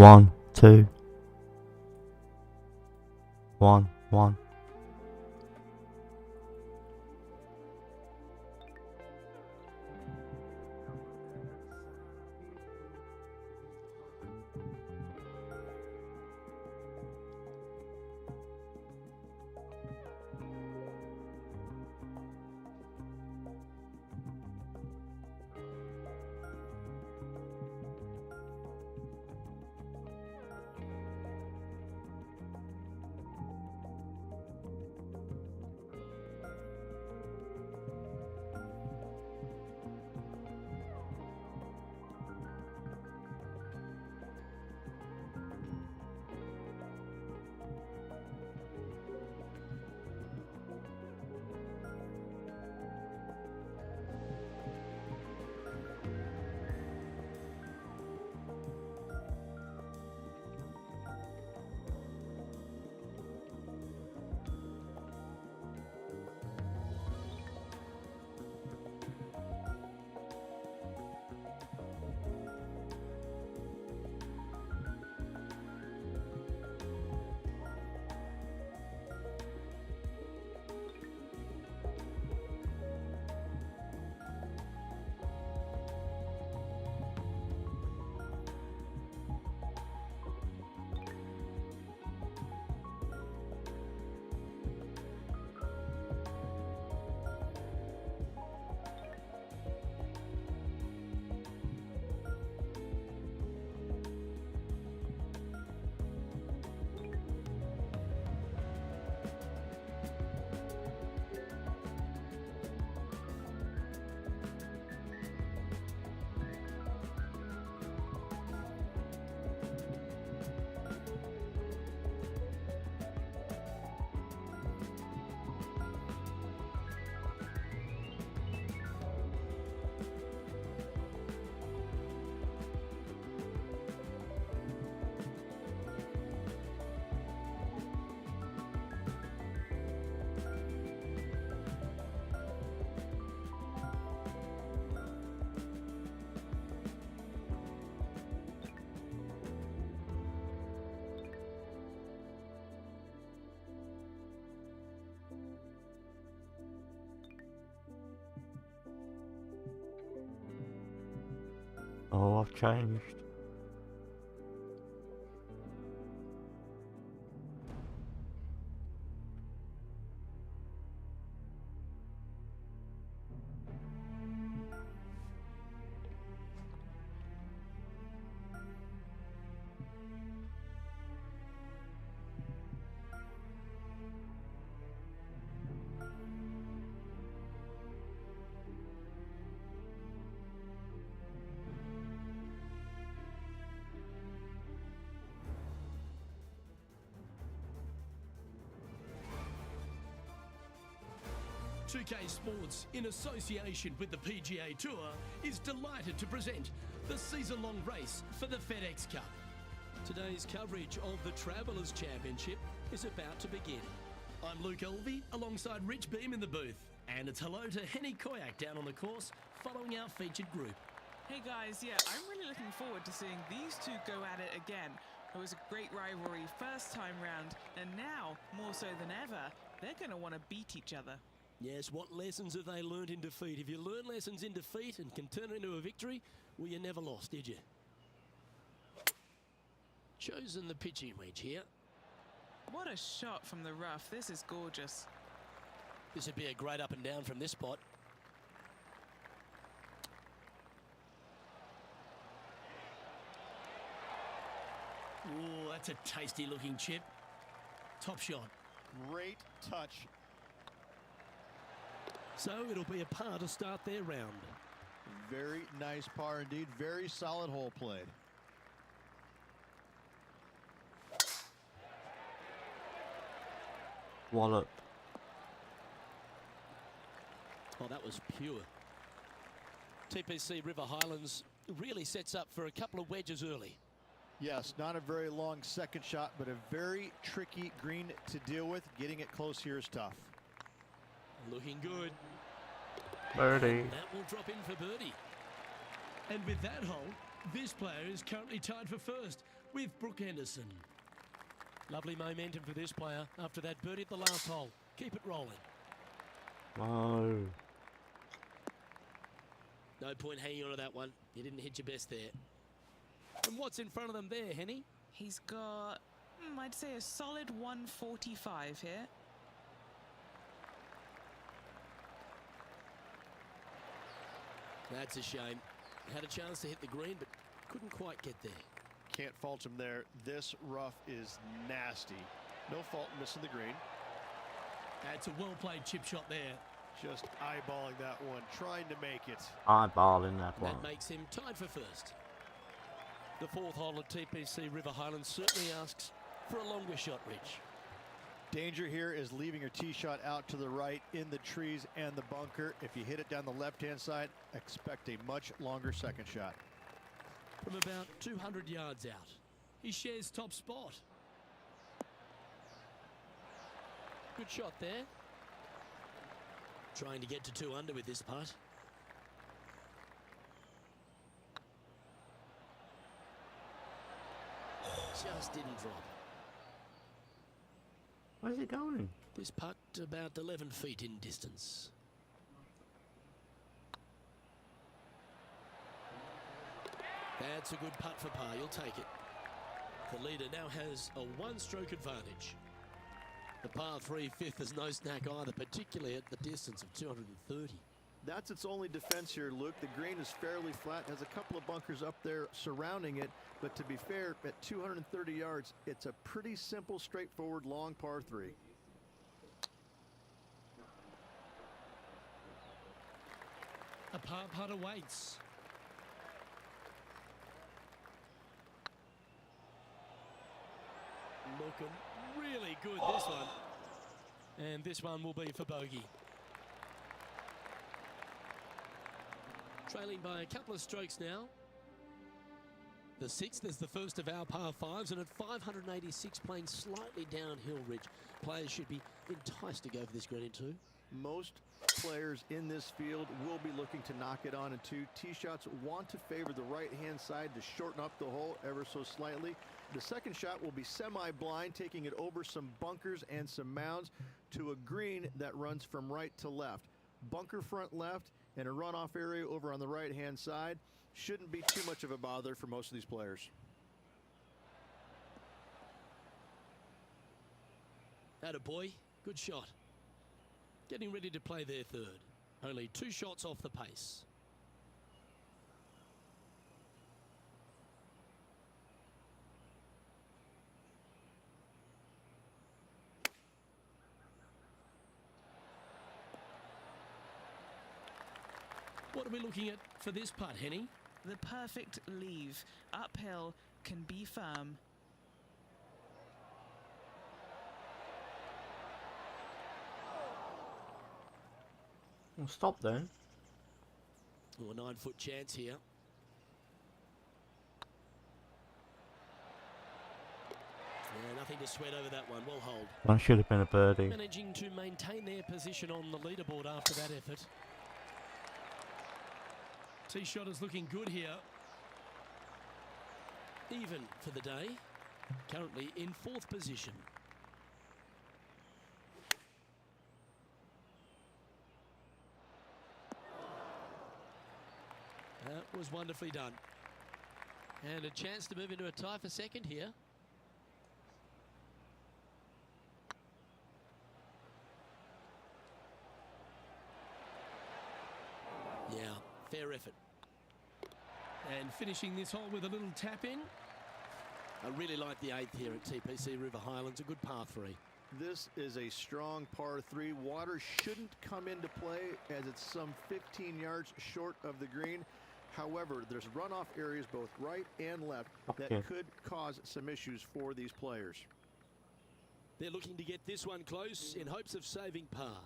1, 2. 1, 1. Oh, I've changed. PGA2K Sports, in association with the PGA Tour, is delighted to present the season-long race for the FedEx Cup. Today's coverage of the Travellers Championship is about to begin. I'm Luke Elvey, alongside Rich Beam in the booth. And it's hello to Henny Koyak down on the course, following our featured group. Hey guys, yeah, I'm really looking forward to seeing these two go at it again. It was a great rivalry first time round, and now, more so than ever, they're going to want to beat each other. Yes, what lessons have they learned in defeat? If you learn lessons in defeat and can turn it into a victory, well, you never lost, did you? Chosen the pitching wedge here. What a shot from the rough. This is gorgeous. This would be a great up and down from this spot. Oh, that's a tasty looking chip. Top shot. Great touch. So it'll be a par to start their round. Very nice par indeed. Very solid hole played. Wallop. Oh, that was pure. TPC River Highlands really sets up for a couple of wedges early. Yes, not a very long second shot, but a very tricky green to deal with. Getting it close here is tough. Looking good. Birdie. That will drop in for birdie. And with that hole, this player is currently tied for first with Brooke Henderson. Lovely momentum for this player after that birdie at the last hole. Keep it rolling. Whoa. No point hanging on to that one. You didn't hit your best there. And what's in front of them there, Henny? He's got, I'd say, a solid 145 here. That's a shame. Had a chance to hit the green, but couldn't quite get there. Can't fault him there. This rough is nasty. No fault in missing the green. That's a well-played chip shot there. Just eyeballing that one, trying to make it. Eyeballing that one. That makes him tied for first. The fourth hole at TPC River Highlands certainly asks for a longer shot, Rich. Danger here is leaving your tee shot out to the right in the trees and the bunker. If you hit it down the left-hand side, expect a much longer second shot. From about 200 yards out, he shares top spot. Good shot there. Trying to get to 2 under with this putt. Just didn't drop. Where's it going? This putt about 11 feet in distance. That's a good putt for par. You'll take it. The leader now has a 1-stroke advantage. The par 3 fifth is no snack either, particularly at the distance of 230. That's its only defense here, Luke. The green is fairly flat, has a couple of bunkers up there surrounding it, but to be fair, at 230 yards, it's a pretty simple, straightforward, long par 3. A par putt awaits. Looking really good, this one. And this one will be for bogey. Trailing by a couple of strokes now. The 6th is the first of our par 5s, and at 586 playing slightly downhill, Ridge, players should be enticed to go for this green in 2. Most players in this field will be looking to knock it on in 2. Tee shots want to favor the right-hand side to shorten up the hole ever so slightly. The second shot will be semi-blind, taking it over some bunkers and some mounds to a green that runs from right to left. Bunker front left and a runoff area over on the right-hand side. Shouldn't be too much of a bother for most of these players. Attaboy, good shot. Getting ready to play their 3rd. Only 2 shots off the pace. What are we looking at for this putt, Henny? The perfect leave. Uphill, can be firm. Well, stop then. Oh, a 9-foot chance here. Yeah, nothing to sweat over that one. Well hold. One should have been a birdie. Managing to maintain their position on the leaderboard after that effort. Tee shot is looking good here. Even for the day. Currently in 4th position. That was wonderfully done. And a chance to move into a tie for 2nd here. Yeah, fair effort. And finishing this hole with a little tap in. I really like the 8th here at TPC River Highlands. A good par 3. This is a strong par 3. Water shouldn't come into play as it's some 15 yards short of the green. However, there's runoff areas both right and left that could cause some issues for these players. They're looking to get this one close in hopes of saving par.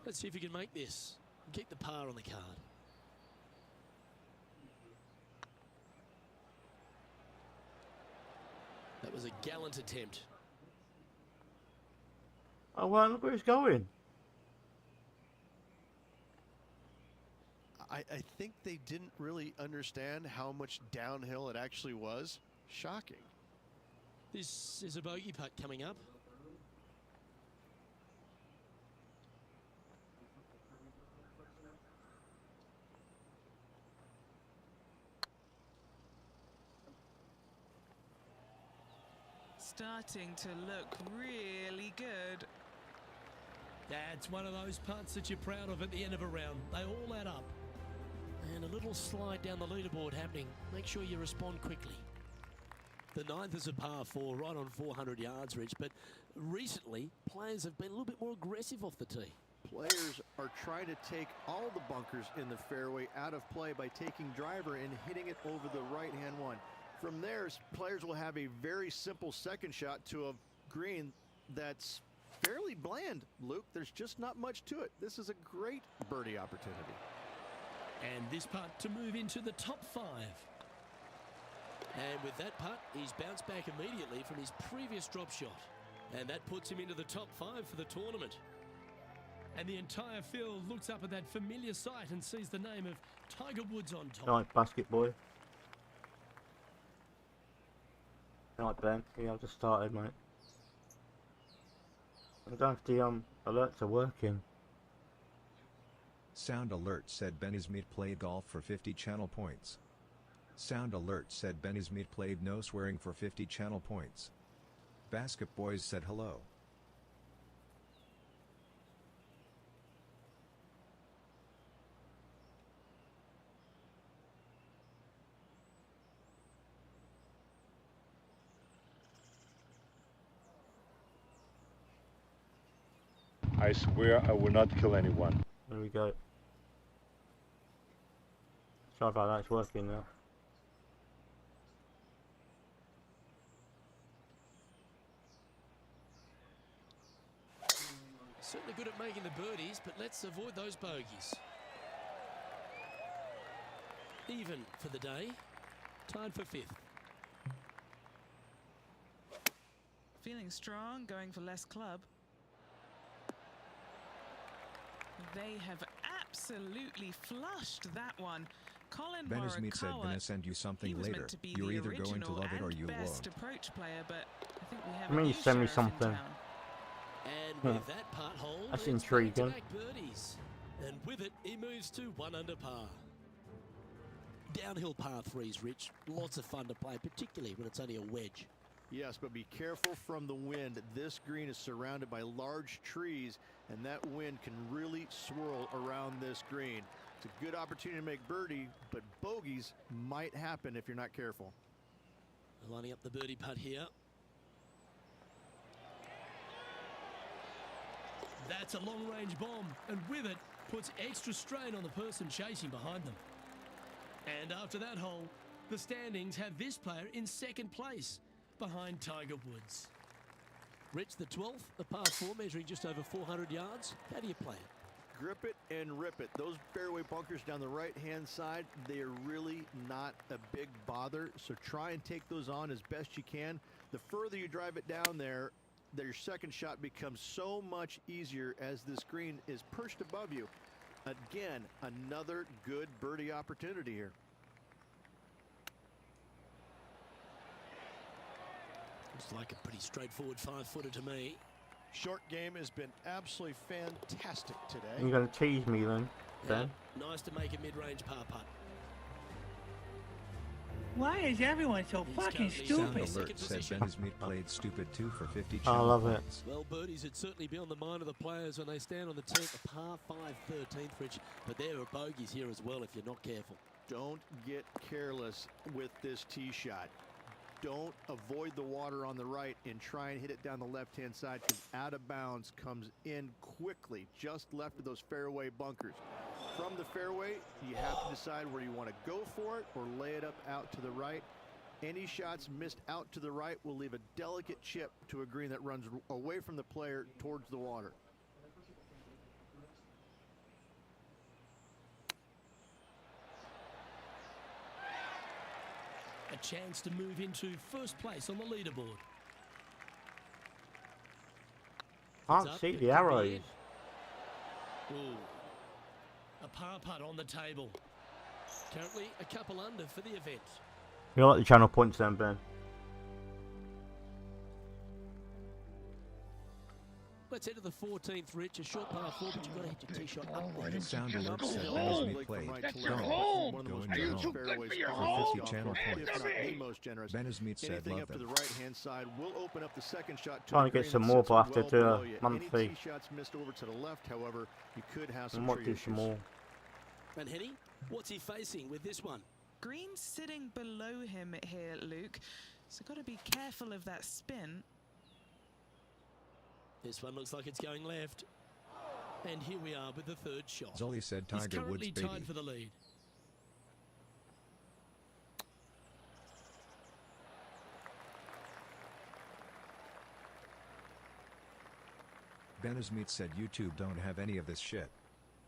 Let's see if you can make this and keep the par on the card. That was a gallant attempt. Oh, well, look where it's going. I think they didn't really understand how much downhill it actually was. Shocking. This is a bogey putt coming up. Starting to look really good. That's one of those putts that you're proud of at the end of a round. They all add up. And a little slide down the leaderboard happening. Make sure you respond quickly. The ninth is a par 4, right on 400 yards, Rich. But recently, players have been a little bit more aggressive off the tee. Players are trying to take all the bunkers in the fairway out of play by taking driver and hitting it over the right-hand one. From there, players will have a very simple second shot to a green that's fairly bland, Luke. There's just not much to it. This is a great birdie opportunity. And this putt to move into the top 5. And with that putt, he's bounced back immediately from his previous drop shot. And that puts him into the top 5 for the tournament. And the entire field looks up at that familiar sight and sees the name of Tiger Woods on top. Night, basket boy. Night, Ben. Yeah, I've just started, mate. I don't know if the alerts are working. Sound alert said Ben Ismeet played golf for 50 channel points. Sound alert said Ben Ismeet played no swearing for 50 channel points. Basket Boys said hello. I swear I will not kill anyone. There we go. Sorry about that, it's working now. Certainly good at making the birdies, but let's avoid those bogeys. Even for the day, tied for 5th. Feeling strong, going for less club. They have absolutely flushed that one. Colin Ben Ismeet said gonna send you something later. You're either going to love it or you won't. Approach player, but I think we have I mean, you send me something. And with that putt hole, That's it's intriguing. back-to-back birdies. And with it, he moves to 1 under par. Downhill par 3s, Rich. Lots of fun to play, particularly when it's only a wedge. Yes, but be careful from the wind. This green is surrounded by large trees, and that wind can really swirl around this green. It's a good opportunity to make birdie, but bogeys might happen if you're not careful. Lining up the birdie putt here. That's a long-range bomb, and with it, puts extra strain on the person chasing behind them. And after that hole, the standings have this player in 2nd place, behind Tiger Woods. Rich, the 12th, a par 4 measuring just over 400 yards. How do you play it? Grip it and rip it. Those fairway bunkers down the right-hand side, they are really not a big bother, so try and take those on as best you can. The further you drive it down there, your second shot becomes so much easier as this green is perched above you. Again, another good birdie opportunity here. Looks like a pretty straightforward 5-footer to me. Short game has been absolutely fantastic today. You're going to tease me then, Ben? Nice to make a mid-range par putt. Why is everyone so fucking Sound stupid? alert said Ben Ismeet played stupid 2 for 50 I channel love it. points. Well, birdies would certainly be on the mind of the players when they stand on the tee at the par 5 13th, Rich. But there are bogeys here as well if you're not careful. Don't get careless with this tee shot. Don't avoid the water on the right and try and hit it down the left-hand side, because out of bounds comes in quickly, just left of those fairway bunkers. From the fairway, you have to decide where you want to go for it or lay it up out to the right. Any shots missed out to the right will leave a delicate chip to a green that runs away from the player towards the water. a chance to move into first place on the leaderboard. Can't see the arrows. Ooh. A par putt on the table. Currently a couple under for the event. You like the channel points then, Ben? Let's head to the 14th, Rich. A short par 4, but you've got to hit your tee shot up there. Sound alert said Ben is mid-played. Going home. For 50 channel points. Ben is meat said Anything love up to them. the right-hand side will open up the second shot. Trying to get some more, but I have to do a monthly. Any tee shots missed over to the left, however, you could have I some might tree do issues. some more. And Henny, what's he facing with this one? Green sitting below him here, Luke. So got to be careful of that spin. This one looks like it's going left. And here we are with the third shot. Zolly said He's Tiger Woods currently baby. tied for the lead. Ben is meat said YouTube don't have any of this shit.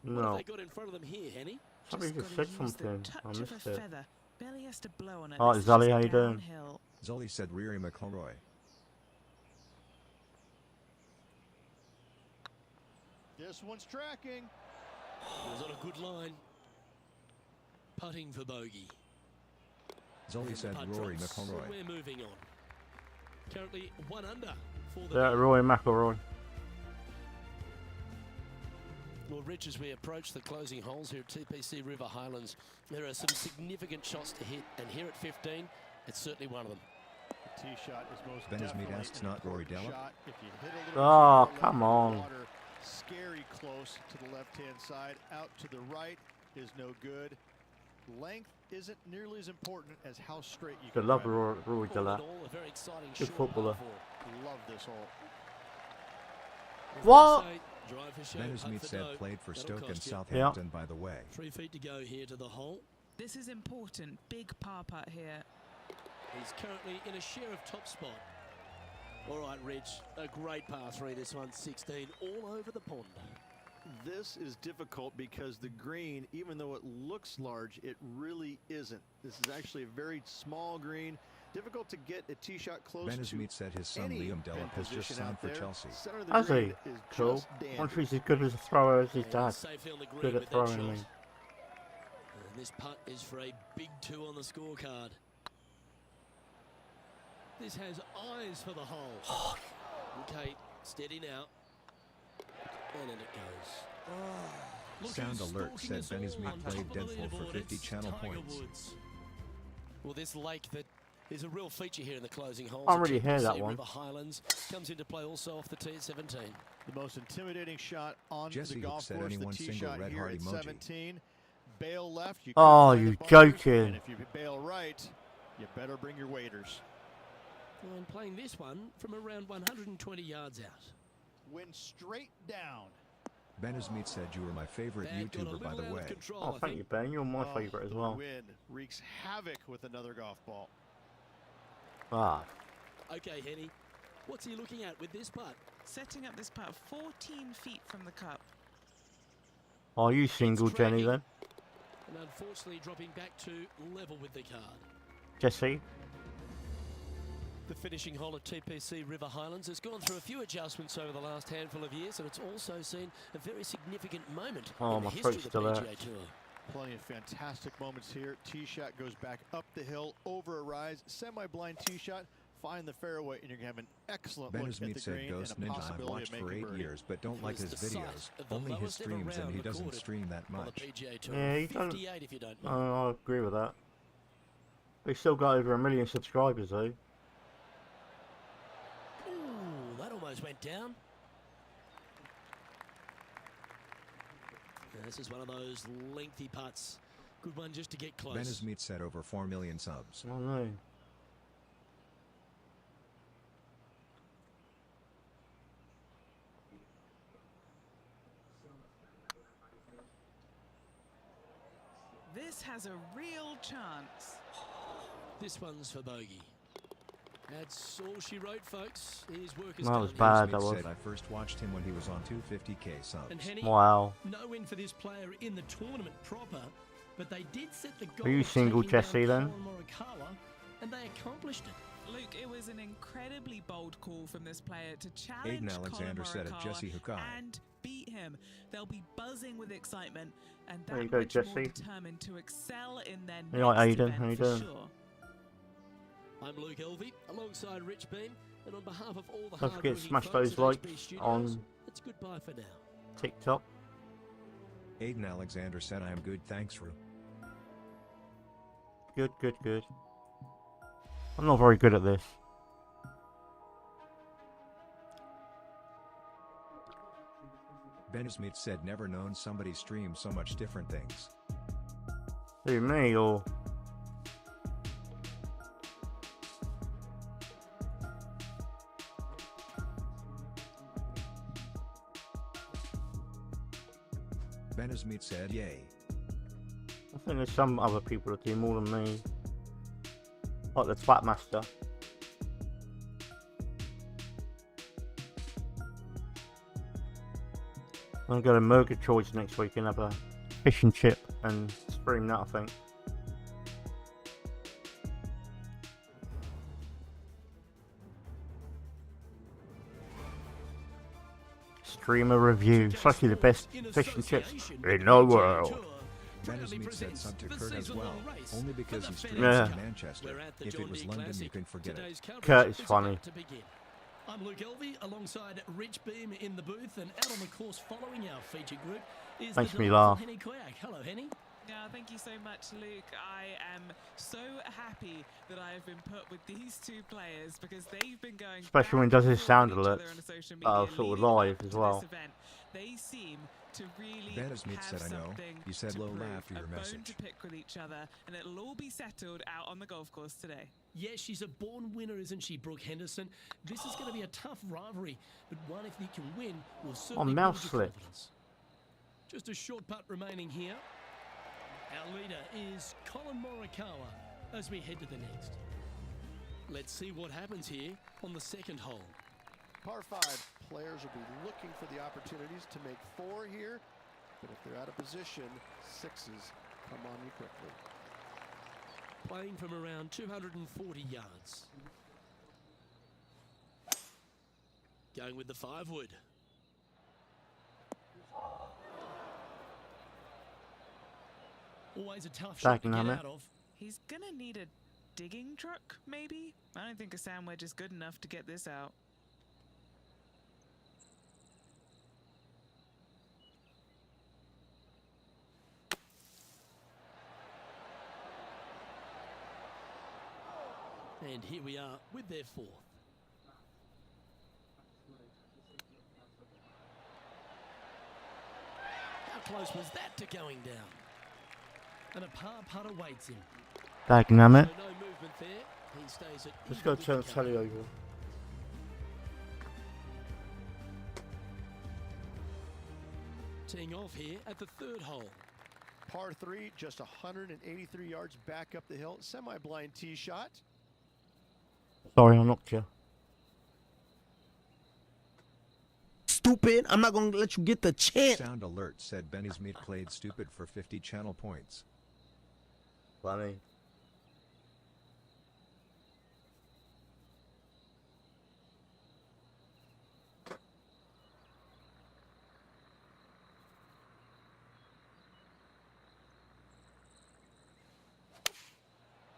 What No. have they got in front of them here, Henny? Somebody just gotta said use the something. touch I of missed a it. feather. Barely has to blow on it. Alright, This is Zolly, just how you doing? downhill. Zolly said Rory McIlroy. This one's tracking. It was on a good line. Putting for bogey. Zolly said Putt Rory drops. McIlroy. We're moving on. Currently 1 under for the Yeah, Roy McIlroy. Well, Rich, as we approach the closing holes here at TPC River Highlands, there are some significant shots to hit, and here at 15, it's certainly one of them. The tee shot is most Ben is meat definitely asks an not Rory important Della. shot. If you hit a little Oh, too far come left of on. the water, scary close to the left-hand side. Out to the right is no good. Length isn't nearly as important as how straight you I can love drive it. Roy All Della. in all, a very exciting Good short footballer. par four. Love this hole. As What? they say, drive for show, Ben is putt meat for said dough. played for That'll Stoke and cost you. Southampton, by the way. 3 feet to go here to the hole. This is important. Big par putt here. He's currently in a share of top spot. All right, Rich, a great par 3, this one, 16, all over the pond. This is difficult because the green, even though it looks large, it really isn't. This is actually a very small green. Difficult to get a tee shot close Ben is to. meat said his son any Liam Delap pin has just position signed out for there. Chelsea. Center of the Has he? green is Cool. just dandy. Wonder if he's as good as a thrower as his And dad. safely on the green Good with at that throwing, shot. I mean. And this putt is for a big 2 on the scorecard. This has eyes for the hole. Okay, steady now. And in it goes. Look Sound who's alert stalking said us Benny's all meat on played top of the Deadpool for leaderboard. 50 It's channel Tiger points. Woods. Well, this lake that is a real feature here in the closing holes. I at already heard that TPC one. River Highlands comes into play also off the tee at 17. The most intimidating shot on Jesse the Hook golf said course. The anyone tee single shot red here heart at emoji. 17. Bail left. You Oh, could find you the bunkers, joking. And if you bail right, you better bring your waders. And playing this one from around 120 yards out. Went straight down. Ben is meat said you were my favorite That got a YouTuber, by little the out way. of control, Oh, I thank you, think. Ben. You're my Oh, favourite as the well. wind wreaks havoc with another golf ball. Ah, Okay, Henny, what's he looking at with this putt? Setting up this putt 14 feet from the cup. are you single, Jenny, then? And unfortunately dropping back to level with the card. Jesse? The finishing hole at TPC River Highlands has gone through a few adjustments over the last handful of years, and it's also seen a very significant moment Oh, in the my history throat's of the still PGA hurts. Tour. Plenty of fantastic moments here. Tee shot goes back up the hill, over a rise, semi-blind tee shot, find the fairway, and you're going to have an excellent Ben look is at meat the said green Ghost and a Ninja I've possibility watched of for making 8 birdie. years but don't It like was his the site videos. of the Only his lowest ever streams and round he doesn't recorded stream that on the much. PGA Tour. Yeah, you don't. 58 if you don't mind. I agree with that. We've still got over 1 million subscribers, though. Ooh, that almost went down. And this is one of those lengthy putts. Good one just to get close. Ben is meat said over 4 million subs. Oh, no. This has a real chance. This one's for bogey. That's all she wrote, folks. His work is That done. was here. bad. Smith that was. said I first watched him when he was on 250k And subs. Henny, Wow. no win for this player in the tournament proper, but they did set the goal. Are you of single, taking down Jesse, then? Colin Morikawa and they accomplished it. Luke, it was an incredibly bold call from this player to challenge Aiden Alexander Colin said at Morikawa Jesse Hukai. and beat him. They'll be buzzing with excitement and There you that go, much more Jesse. determined to excel in their Hey, right, next Aiden, event how you for doing? sure. I'm Luke Elvey, alongside Rich Beam, and on behalf of all the Don't forget to hard-working smash folks those at likes HB Studios, on it's goodbye for now. TikTok. Aiden Alexander said I am good thanks Ru. Good, good, good. I'm not very good at this. Ben Smith said never known somebody stream so much different things. Who, me or? Ben Smith said yay. I think there's some other people that do more than me. Like the Twatmaster. I'm going to Murgatroyd's next week and have a fish and chip and stream that, I think. Streamer review. It's actually the best fish and chips in the world. Ben Smith said sub to Kurt as well, only because he streams Yeah. in Manchester. If it was London you can forget it. Kurt is funny. I'm Luke Elvey, alongside Rich Beam in the booth, and out on the course following our feature group is Makes the me delightful laugh. Henny Koyak. Hello, Henny. Yeah, thank you so much, Luke. I am so happy that I have been put with these two players because they've been going Especially when he back does and his forth sound with each other alerts, on social sort of media leading live up as to well. this event. They seem to really Ben Smith have said, "I know." something You said to low prove, laugh to your a bone message. to pick with each other, and it'll all be settled out on the golf course today. Yeah, she's a born winner, isn't she, Brooke Henderson? This is going to be a tough rivalry, but one if he can win will certainly mouse build your slip. confidence. Just a short putt remaining here. Our leader is Colin Morikawa as we head to the next. Let's see what happens here on the second hole. Par 5, players will be looking for the opportunities to make 4 here, but if they're out of position, 6s come on you quickly. Playing from around 240 yards. Going with the 5-wood. Always a tough shot to get Dagenham it. out of. He's gonna need a digging truck, maybe? I don't think a sand wedge is good enough to get this out. And here we are with their 4th. How close was that to going down? And a par putt awaits him. Dagenham it. So no movement there. He stays at Let's even go with turn the the car. telly over. Teeing off here at the 3rd hole. Par 3, just 183 yards back up the hill. Semi-blind tee shot. Sorry, I knocked you. Stupid. I'm not going to let you get the chance. Sound alert said Benny Smith played stupid for 50 channel points. Funny.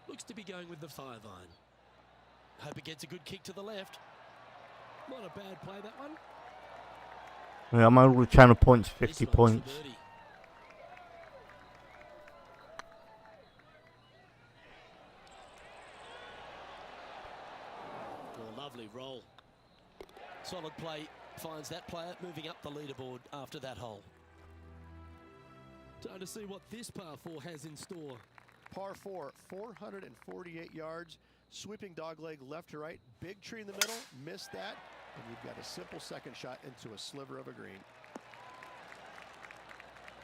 Looks to be going with the 5-iron. Hope it gets a good kick to the left. Not a bad play, that one. Yeah, I'm over the channel points, This 50 one's points. for birdie. Oh, lovely roll. Solid play finds that player moving up the leaderboard after that hole. Time to see what this par 4 has in store. Par 4, 448 yards. Sweeping dogleg left to right. Big tree in the middle. Missed that. And you've got a simple second shot into a sliver of a green.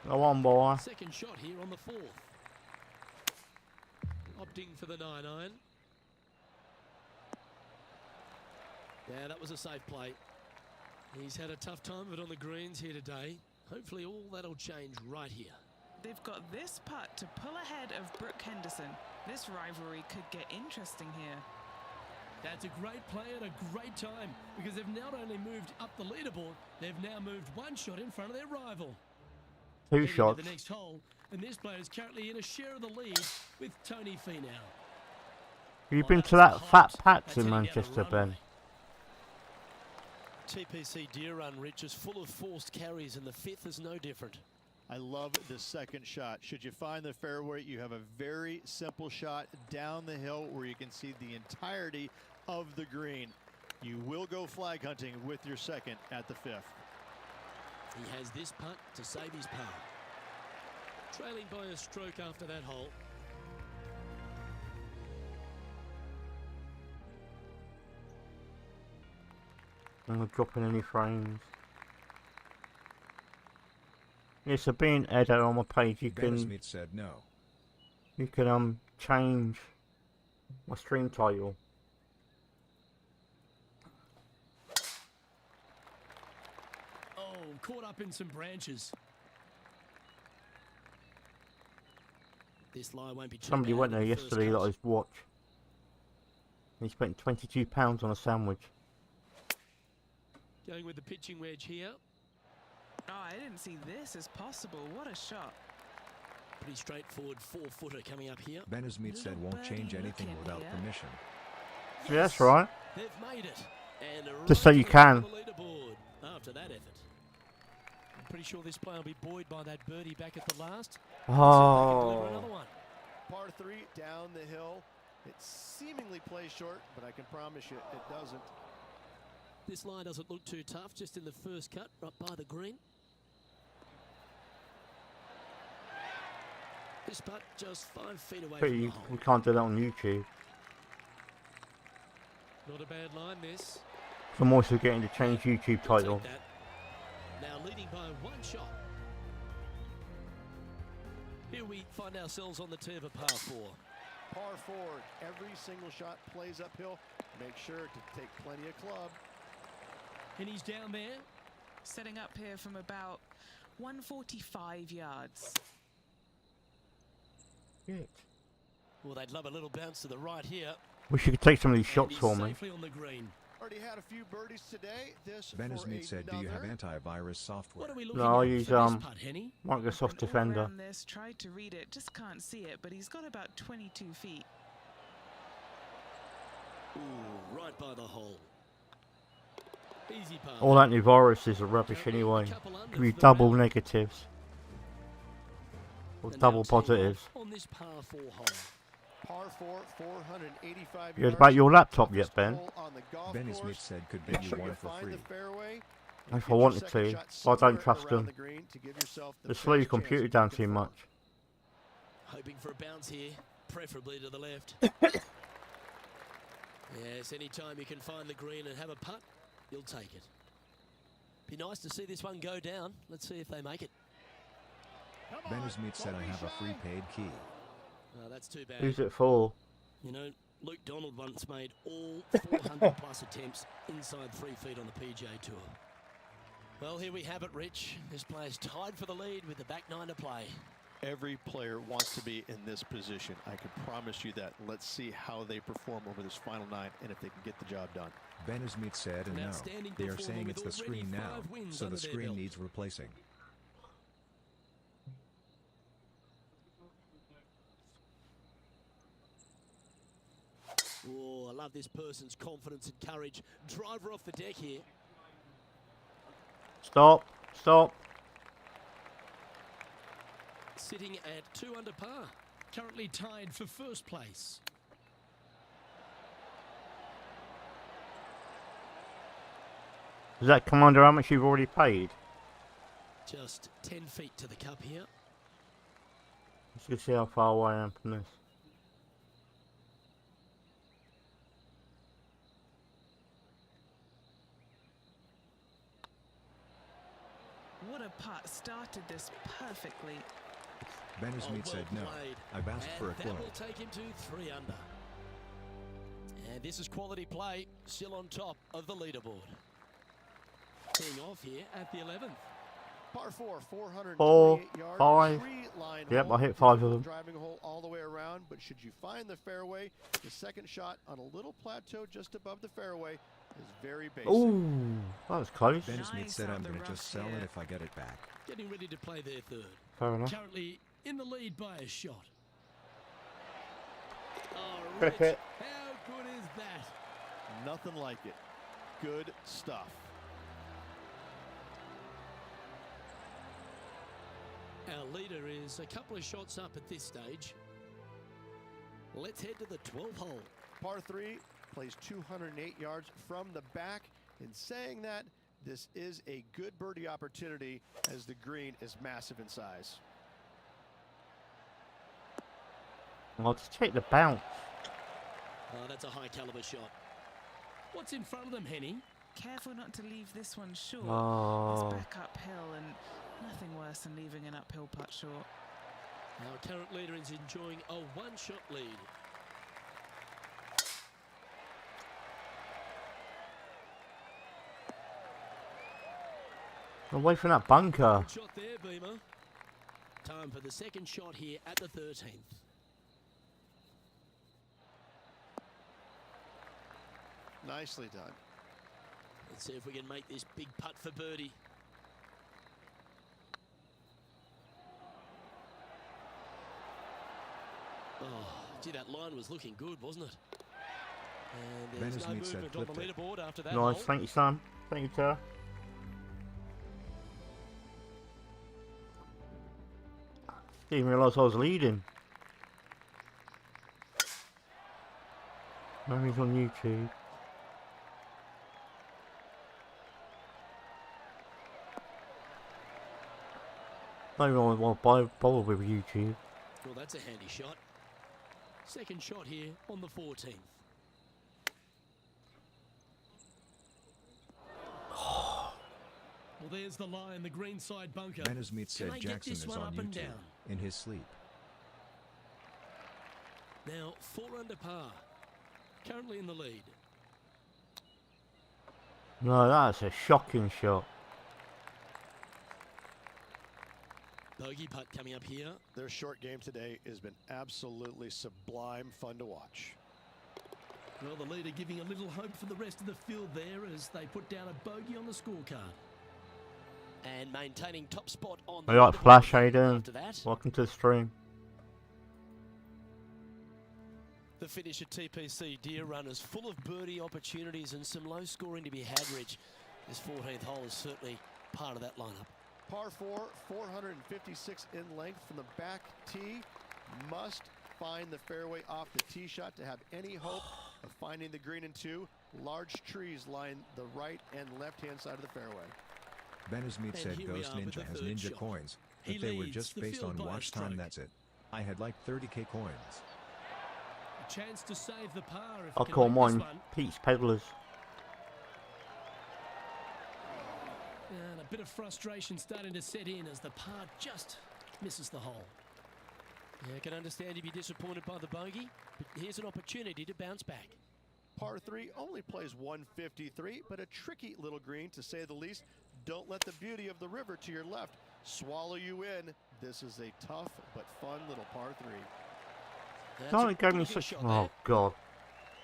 Go on, boy. Second shot here on the 4th. Opting for the 9-iron. Yeah, that was a safe play. He's had a tough time of it on the greens here today. Hopefully all that'll change right here. They've got this putt to pull ahead of Brooke Henderson. This rivalry could get interesting here. That's a great play at a great time because they've not only moved up the leaderboard, they've now moved one shot in front of their rival. Two Heading to shots. the next hole, and this player is currently in a share of the lead with Tony Finau. You've been to that fat patch in Manchester, Ben. TPC Deer Run, Rich, is full of forced carries, and the fifth is no different. I love the second shot. Should you find the fairway, you have a very simple shot down the hill where you can see the entirety of the green. You will go flag hunting with your second at the fifth. He has this putt to save his par. Trailing by a stroke after that hole. I'm not dropping any frames. Yeah, so being editor on my page, you Ben can Smith said no. change my stream title. Oh, caught up in some branches. This lie won't be too Somebody bad went in there the first yesterday that cut. I watched. He spent £22 on a sandwich. Going with the pitching wedge here. Oh, I didn't see this as possible. What a shot. Pretty straightforward four-footer coming up here. Ben Smith said won't change anything without permission. Yeah, that's right. They've made it. And Just so right you to the top can. of the leaderboard after that effort. I'm pretty sure this player will be buoyed by that birdie back at the last. Oh. Another one. Par 3 down the hill. It seemingly plays short, but I can promise you it doesn't. This line doesn't look too tough, just in the first cut, right by the green. This putt just 5 feet away But from the you, hole. we can't do that on YouTube. Not a bad line, this. So I'm also getting to change YouTube We'll title. take that. Now leading by one shot. Here we find ourselves on the tee of a par 4. Par 4, every single shot plays uphill. Make sure to take plenty of club. And he's down there. Setting up here from about 145 yards. Shit. Well, they'd love a little bounce to the right here. Wish you could take some of these And shots he's for me. safely on the green. Already had a few birdies today. This Ben for Smith said, do you have another. antivirus software? What are we looking No, I at use for this putt, Henny? Microsoft Went all Defender. around this, tried to read it, just can't see it, but he's got about 22 feet. Ooh, right by the hole. Easy par. All antiviruses are rubbish anyway. Give you double negatives. Or And double now teeing off positives. on this par 4 hole. Par 4, 485 You heard yards. about your laptop yet, Toughest Ben? hole on the golf Ben course. Smith said could Make bid you sure one you for find free. the fairway and If I get your wanted second to, shot but I don't somewhere trust around them. the green to give yourself the They slow your best chance computer of down making too fun. much. Hoping for a bounce here, preferably to the left. Yes, anytime you can find the green and have a putt, you'll take it. Be nice to see this one go down. Let's see if they make it. Ben Smith said I have a free paid key. Oh, that's too bad. Who's it for? You know, Luke Donald once made all 400 plus attempts inside 3 feet on the PGA Tour. Well, here we have it, Rich. This player's tied for the lead with the back 9 to play. Every player wants to be in this position. I can promise you that. Let's see how they perform over this final 9 and if they can get the job done. Ben Smith said An no. outstanding They are performer saying with it's the already screen now, 5 wins so under the their screen belt. needs replacing. Oh, I love this person's confidence and courage. Driver off the deck here. Stop. Stop. Sitting at 2 under par. Currently tied for first place. Does that come under how much you've already paid? Just 10 feet to the cup here. Let's just see how far away I am from this. What a putt. Started this perfectly. Ben Oh, Smith well said no. played. I've asked for a And that club. will take him to 3 under. And this is quality play, still on top of the leaderboard. Teeing off here at the 11th. Par 4, 428 4, yard 5. tree-lined Yep, hole. I hit 5 of them. Driving hole all the way around, but should you find the fairway, the second shot on a little plateau just above the fairway is very basic. Ooh, that was close. Benny Smith Nice said out I'm the going to rough just sell here. it if I get it back. Getting ready to play their third. Fair enough. Currently in the lead by a shot. Oh, Clip Rich, it. how good is that? Nothing like it. Good stuff. Our leader is a couple of shots up at this stage. Let's head to the 12th hole. Par 3 plays 208 yards from the back. In saying that, this is a good birdie opportunity as the green is massive in size. I'll just take the bounce. Oh, that's a high caliber shot. What's in front of them, Henny? Careful not to leave this one short. Oh. It's back uphill, and nothing worse than leaving an uphill putt short. Our current leader is enjoying a one-shot lead. Away from that bunker. Good shot there, Beamer. Time for the second shot here at the 13th. Nicely done. Let's see if we can make this big putt for birdie. Oh, gee, that line was looking good, wasn't it? And there's no Smith said movement on the clipped it. leaderboard after that Nice, hole. thank you, Sam. Thank you, Tara. Didn't realise I was leading. Now he's on YouTube. I don't even want to bother with YouTube. Well, that's a handy shot. Second shot here on the 14th. Well, there's the line, the green side bunker. Benny Smith said Can I get Jackson this is one on up and YouTube down? in his sleep. Now, 4 under par. Currently in the lead. No, that's a shocking shot. Bogey putt coming up here. Their short game today has been absolutely sublime fun to watch. Well, the leader giving a little hope for the rest of the field there as they put down a bogey on the scorecard. And maintaining top spot on the I got leaderboard Flash, how you doing? after that. Welcome to the stream. The finish at TPC, dear runners, full of birdie opportunities and some low scoring to be had, Rich. This 14th hole is certainly part of that lineup. Par 4, 456 in length from the back tee. Must find the fairway off the tee shot to have any hope of finding the green in 2. Large trees line the right and left-hand side of the fairway. Benny Smith And said here we Ghost are with Ninja the has third ninja shot. coins, He but they were leads just the based field on by a watch time, stroke. that's it. I had like 30k coins. A chance to save the par if I'll he can call make this mine one. Pete's Peddlers. And a bit of frustration starting to set in as the par just misses the hole. Yeah, I can understand you'd be disappointed by the bogey, but here's an opportunity to bounce back. Par 3 only plays 153, but a tricky little green to say the least. Don't let the beauty of the river to your left swallow you in. This is a tough but fun little par 3. That's Don't a it gave me pretty good such. shot Oh, there. God.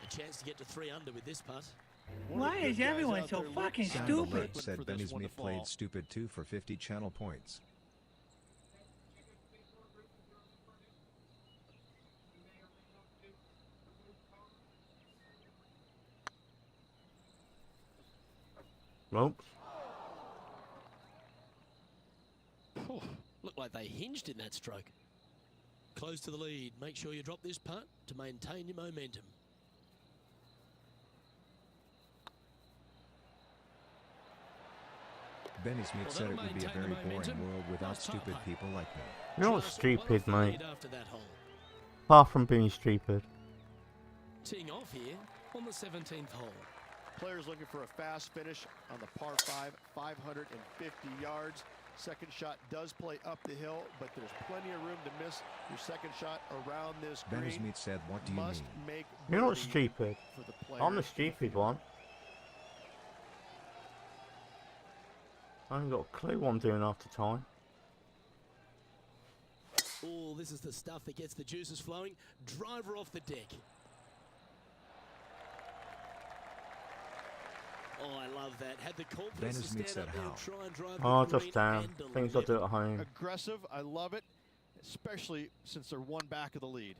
A chance to get to 3 under with this putt. Why is everyone so fucking Sound stupid? Alert said Benny Smith played stupid 2 for 50 channel points. Ropes. Looked like they hinged in that stroke. Close to the lead. Make sure you drop this putt to maintain your momentum. Benny Smith said it would be a maintain the very boring momentum. world without Nice putt, stupid mate. people like me. You're not Just stupid, one off the mate. lead after that hole. Far from being stupid. Teeing off here on the 17th hole. Players looking for a fast finish on the par 5, 550 yards. Second shot does play up the hill, but there's plenty of room to miss your second shot around this green. Benny Smith said, what do you Must mean? make You're not birdie stupid. for the I'm the players. stupid one. I ain't got a clue what I'm doing after time. Oh, this is the stuff that gets the juices flowing. Driver off the deck. Oh, I love that. Had the confidence to Smith stand up said there and how. try and drive Oh, the just green down. and Things I do deliver. at home. Aggressive, I love it, especially since they're one back of the lead.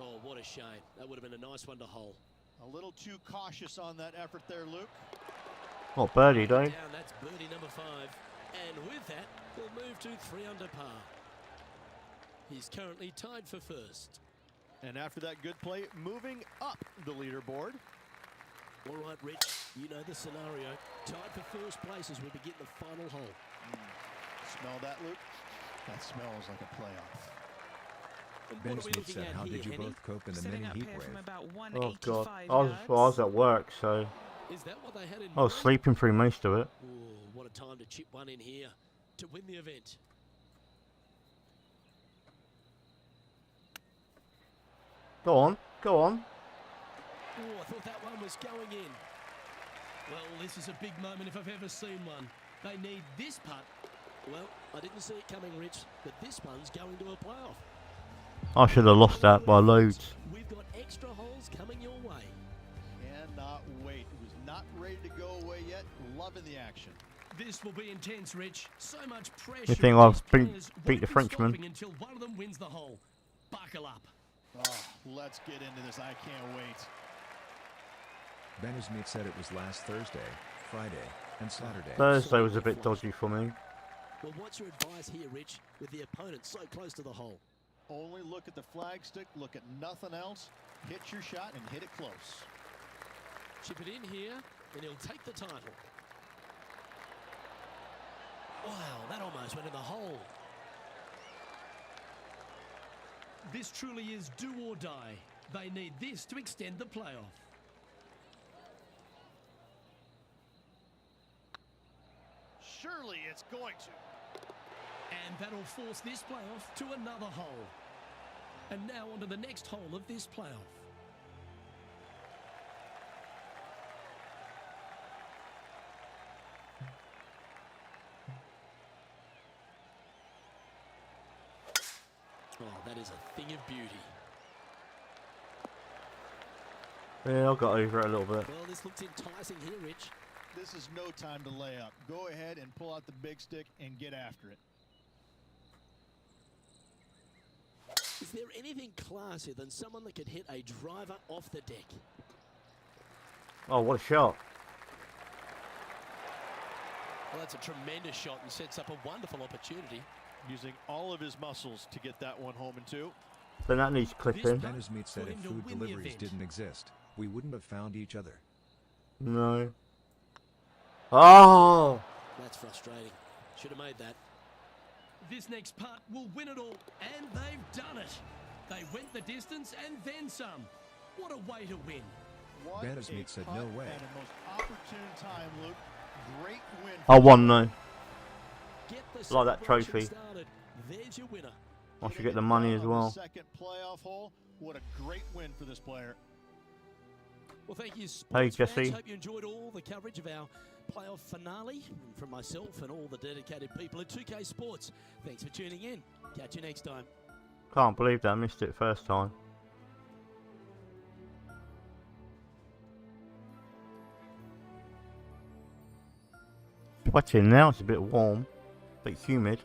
Oh, what a shame. That would have been a nice one to hole. A little too cautious on that effort there, Luke. What birdie, though? Down, that's birdie number 5. And with that, we'll move to 3 under par. He's currently tied for first. And after that good play, moving up the leaderboard. All right, Rich, you know the scenario. Tied for first place as we begin the final hole. Smell that, Luke? That smells like a playoff. And Ben what are we Smith looking said, at how here, did you Henny? both cope in the Setting mini up heat here from wave? about Oh, God. 185 I was at work, so Is that what they had in I was mind? sleeping through most of it. Oh, what a time to chip one in here to win the event. Go on, go on. Oh, I thought that one was going in. Well, this is a big moment if I've ever seen one. They need this putt. Well, I didn't see it coming, Rich, but this one's going to a playoff. I should have lost that by loads. We've got extra holes coming your way. Cannot wait. It was not ready to go away yet. Loving the action. This will be intense, Rich. So much pressure. You think These I've players beat the won't be Frenchman? stopping until one of them wins the hole. Buckle up. Oh, let's get into this. I can't wait. Ben Smith said it was last Thursday, Friday, and Saturday. Thursday was a bit dodgy for me. Well, what's your advice here, Rich, with the opponent so close to the hole? Only look at the flagstick, look at nothing else. Hit your shot and hit it close. Chip it in here, and he'll take the title. Wow, that almost went in the hole. This truly is do or die. They need this to extend the playoff. Surely it's going to. And that'll force this playoff to another hole. And now onto the next hole of this playoff. Oh, that is a thing of beauty. Yeah, I got over it a little bit. Well, this looks enticing here, Rich. This is no time to lay up. Go ahead and pull out the big stick and get after it. Is there anything classier than someone that could hit a driver off the deck? Oh, what a shot. Well, that's a tremendous shot and sets up a wonderful opportunity. Using all of his muscles to get that one home in 2. Then that needs clipping. Ben Smith said if food deliveries didn't exist, we wouldn't have found each other. No. Oh! That's frustrating. Should have made that. This next putt will win it all, and they've done it. They went the distance and then some. What a way to win. What Ben a Smith said putt no way. At a most opportune time, Luke. Great win. I won though. Get the Like that celebration trophy. started. There's your winner. I should get the money as well. Second playoff hole. What a great win for this player. Well, thank you, Hey, sports fans. Jesse. Hope you enjoyed all the coverage of our playoff finale. And from myself and all the dedicated people at 2K Sports, thanks for tuning in. Catch you next time. Can't believe that I missed it first time. Sweating now, it's a bit warm, a bit humid.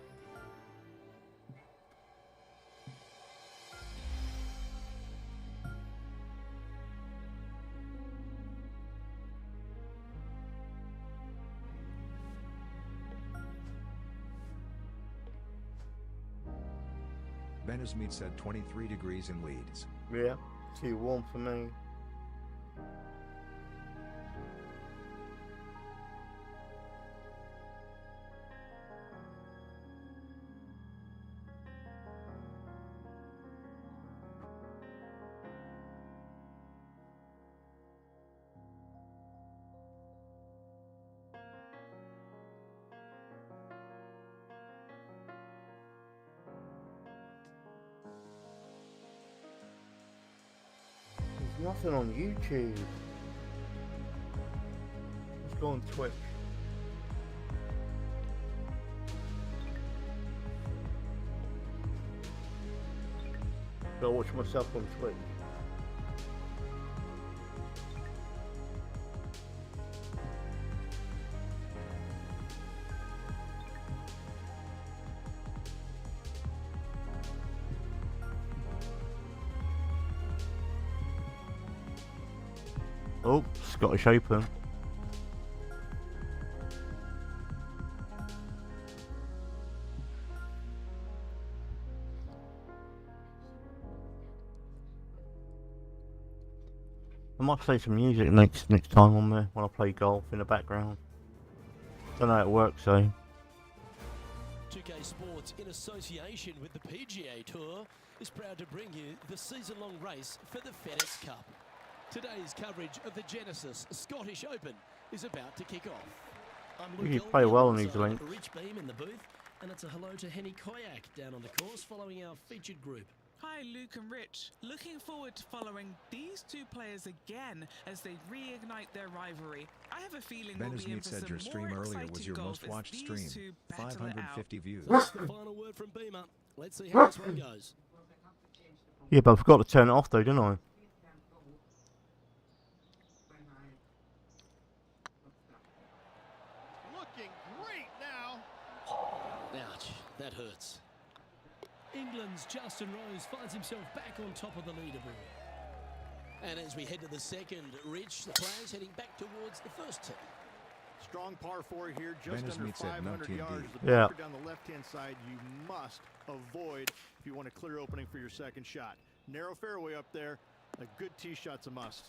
Ben Smith said 23 degrees in Leeds. Yeah, too warm for me. Nothing on YouTube. Let's go on Twitch. Gotta watch myself on Twitch. Oh, Scottish Open. I might play some music next time on there when I play golf in the background. Don't know how it works though. 2K Sports, in association with the PGA Tour, is proud to bring you the season-long race for the FedEx Cup. Today's coverage of the Genesis Scottish Open is about to kick off. I'm You Luke play well on Elwood, these links. Rich Beam in the booth, and it's a hello to Henny Koyak down on the course following our featured group. Hi, Luke and Rich. Looking forward to following these two players again as they reignite their rivalry. I have a feeling Ben we'll be in Ismeet for said your some stream more earlier was exciting your golf most as watched these stream. two battle it out. 550 views. That's the final word from Beamer. Let's see how this one goes. Yeah, but I forgot to turn it off though, didn't I? Looking great now. Ouch, that hurts. England's Justin Rose finds himself back on top of the leaderboard. And as we head to the second, Rich, the players heading back towards the first tee. Strong par 4 here, just Ben under Ismeet said 500 no yards. TD. The Yeah. bunker down the left-hand side you must avoid if you want a clear opening for your second shot. Narrow fairway up there. A good tee shot's a must.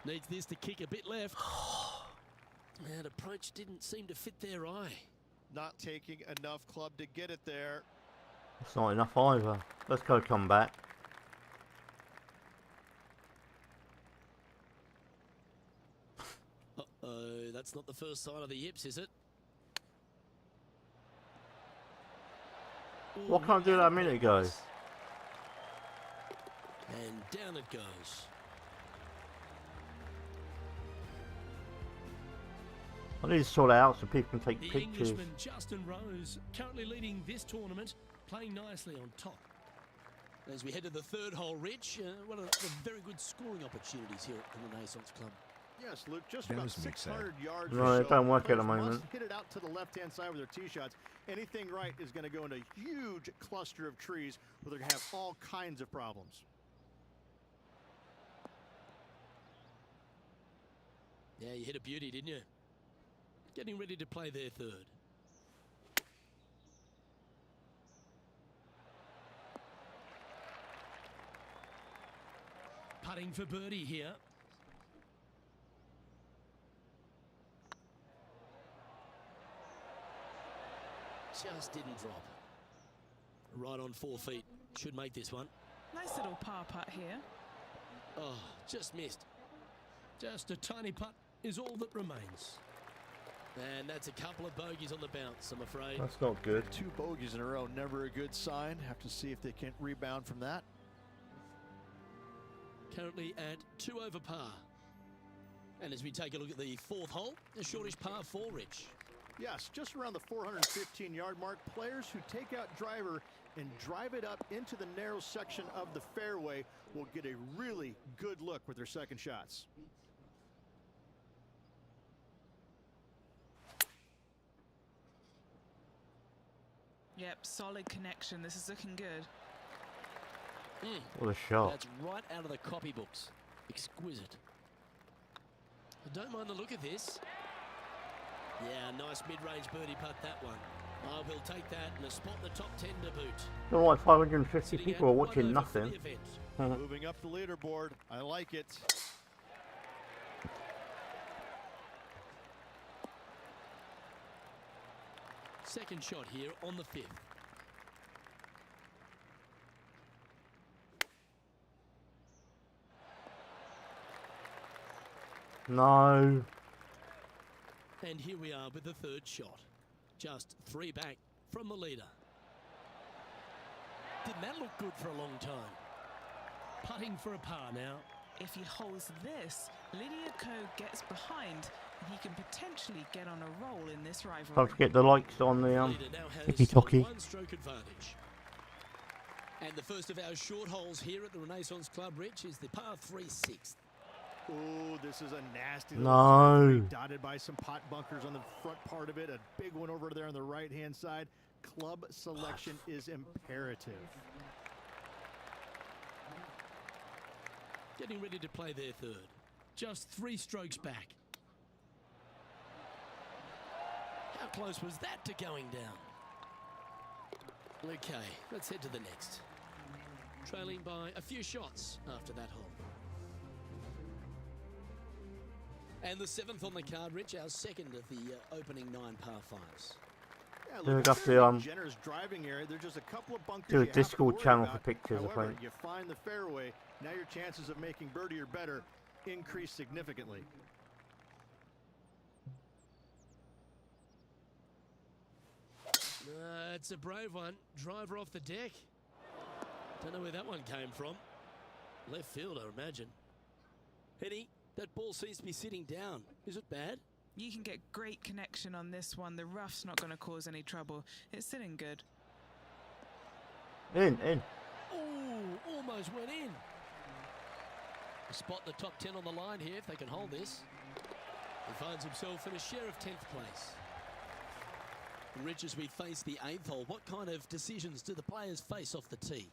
Needs this to kick a bit left. That approach didn't seem to fit their eye. Not taking enough club to get it there. It's not enough either. Let's go come back. Uh-oh, that's not the first sign of the yips, is it? What can I do that a minute ago? And down it goes. I need to sort it out so people can take The pictures. Englishman Justin Rose, currently leading this tournament, playing nicely on top. As we head to the third hole, Rich, one of the very good scoring opportunities here at the Renaissance Club. Yes, Luke, just Ben about Ismeet 600 yards. No, or it so. don't work at the Players must moment. hit it out to the left-hand side with their tee shots. Anything right is going to go in a huge cluster of trees where they're going to have all kinds of problems. Yeah, you hit a beauty, didn't you? Getting ready to play their third. Putting for birdie here. Just didn't drop. Right on 4 feet. Should make this one. Nice little par putt here. Oh, just missed. Just a tiny putt is all that remains. And that's a couple of bogeys on the bounce, I'm afraid. That's not good. 2 bogeys in a row, never a good sign. Have to see if they can rebound from that. Currently at 2 over par. And as we take a look at the fourth hole, the shortish par 4, Rich. Yes, just around the 415-yard mark. Players who take out driver and drive it up into the narrow section of the fairway will get a really good look with their second shots. Yep, solid connection. This is looking good. What a shot. That's right out of the copybooks. Exquisite. I don't mind the look of this. Yeah, nice mid-range birdie putt, that one. Oh, we'll take that and a spot in the top 10 to boot. Not like 550 Sitting people at are 1 watching over for nothing. the event. Moving up the leaderboard. I like it. Second shot here on the 5th. No. And here we are with the third shot. Just 3 back from the leader. Didn't that look good for a long time? Putting for a par now. If he holds this, Lydia Ko gets behind and he can potentially get on a roll in this rivalry. Don't forget the likes on the Leader now has tiki-toki. one stroke advantage. And the first of our short holes here at the Renaissance Club, Rich, is the par 3 6th. Oh, this is a nasty No. little three, dotted by some pot bunkers on the front part of it. A big one over there on the right-hand side. Club selection is imperative. Getting ready to play their third. Just 3 strokes back. How close was that to going down? Okay, let's head to the next. Trailing by a few shots after that hole. And the 7th on the card, Rich, our second of the opening 9 par 5s. Yeah, Do we look, got it's the, a pretty generous driving area. There's just a couple of bunkers do a you have to Discord worry channel about. for pictures, I However, think. you find the fairway, now your chances of making birdie or better increase significantly. It's a brave one. Driver off the deck. Don't know where that one came from. Left field, I imagine. Henny, that ball seems to be sitting down. Is it bad? You can get great connection on this one. The rough's not going to cause any trouble. It's sitting good. In. Oh, almost went in. A spot in the top 10 on the line here if they can hold this. He finds himself in a share of 10th place. And Rich, as we face the 8th hole, what kind of decisions do the players face off the tee?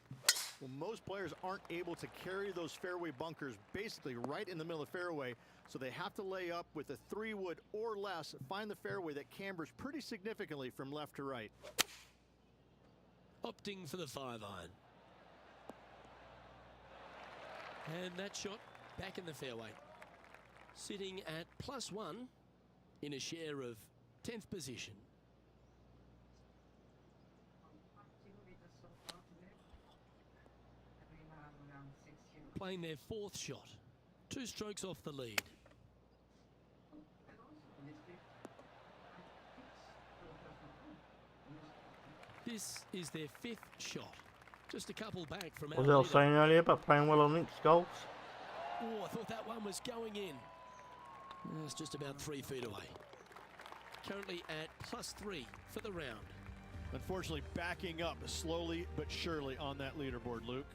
Well, most players aren't able to carry those fairway bunkers basically right in the middle of the fairway, so they have to lay up with a 3-wood or less, find the fairway that cambers pretty significantly from left to right. Opting for the 5-iron. And that shot back in the fairway. Sitting at +1 in a share of 10th position. Playing their 4th shot. 2 strokes off the lead. This is their 5th shot. Just a couple back from our What was I leader. saying earlier about playing well on links golf? Oh, I thought that one was going in. It's just about 3 feet away. Currently at +3 for the round. Unfortunately, backing up slowly but surely on that leaderboard, Luke.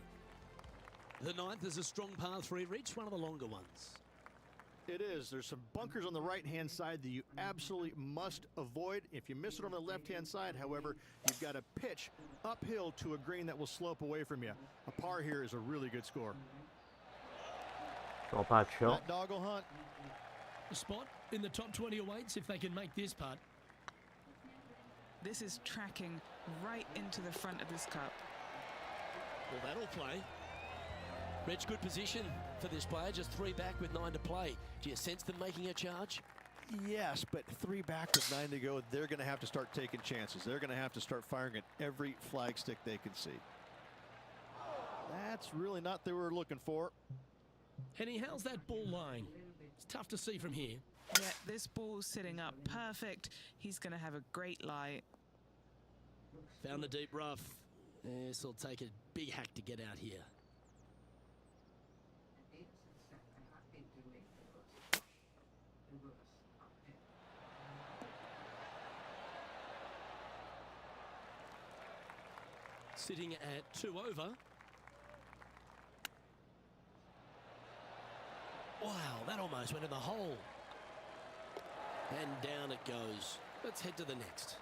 The 9th is a strong par 3 reach, one of the longer ones. It is. There's some bunkers on the right-hand side that you absolutely must avoid. If you miss it on the left-hand side, however, you've got to pitch uphill to a green that will slope away from you. A par here is a really good score. Not a bad shot. That dog will hunt. A spot in the top 20 awaits if they can make this putt. This is tracking right into the front of this cup. Well, that'll play. Rich, good position for this player. Just 3 back with 9 to play. Do you sense them making a charge? Yes, but 3 back with 9 to go, they're going to have to start taking chances. They're going to have to start firing at every flagstick they can see. That's really not what they were looking for. Henny, how's that ball lying? It's tough to see from here. Yeah, this ball's sitting up perfect. He's going to have a great lie. Found the deep rough. This will take a big hack to get out here. Sitting at 2 over. Wow, that almost went in the hole. And down it goes. Let's head to the next.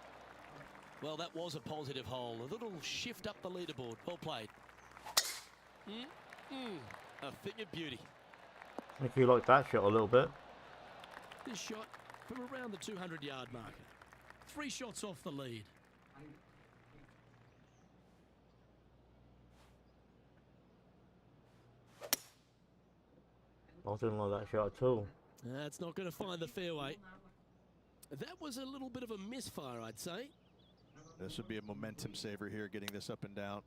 Well, that was a positive hole. A little shift up the leaderboard. Well played. A thing of beauty. If you like that shot a little bit. This shot from around the 200-yard marker. 3 shots off the lead. I didn't like that shot at all. That's not going to find the fairway. That was a little bit of a misfire, I'd say. This would be a momentum saver here, getting this up and down.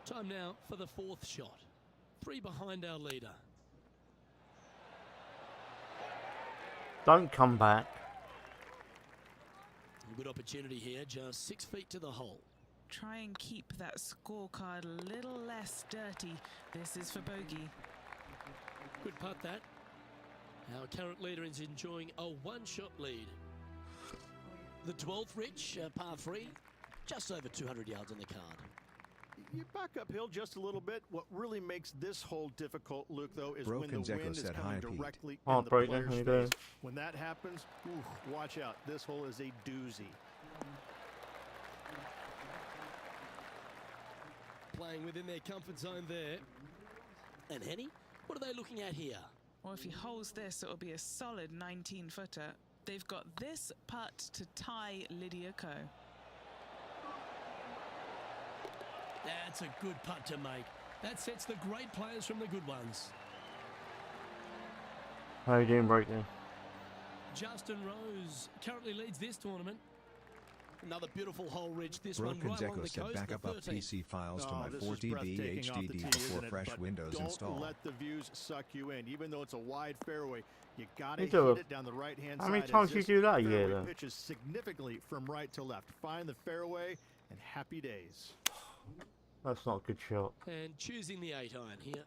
Time now for the 4th shot. 3 behind our leader. Don't come back. A good opportunity here, just 6 feet to the hole. Try and keep that scorecard a little less dirty. This is for bogey. Good putt that. Our current leader is enjoying a one-shot lead. The 12th, Rich, par 3, just over 200 yards on the card. You back uphill just a little bit. What really makes this hole difficult, Luke, though, is when the Broken's Echo wind is said coming hi, Pete. directly Oh, in the Broken, player's how you face. doing? When that happens, watch out. This hole is a doozy. Playing within their comfort zone there. And Henny, what are they looking at here? Well, if he holds this, it'll be a solid 19-footer. They've got this putt to tie Lydia Ko. That's a good putt to make. That sets the great players from the good ones. How you doing, Broken? Justin Rose currently leads this tournament. Another beautiful hole, Rich. This Broken's one right along Echo the said coast, back the up 13th. PC files to my This is 4TB breathtaking off the tee, HDD before isn't it? fresh But Windows don't install. let the views suck you in. Even though it's a wide fairway, you gotta You hit do it down the right-hand side. How many as times you this do that a year, fairway then? pitches significantly from right to left. Find the fairway and happy days. That's not a good shot. And choosing the 8-iron here.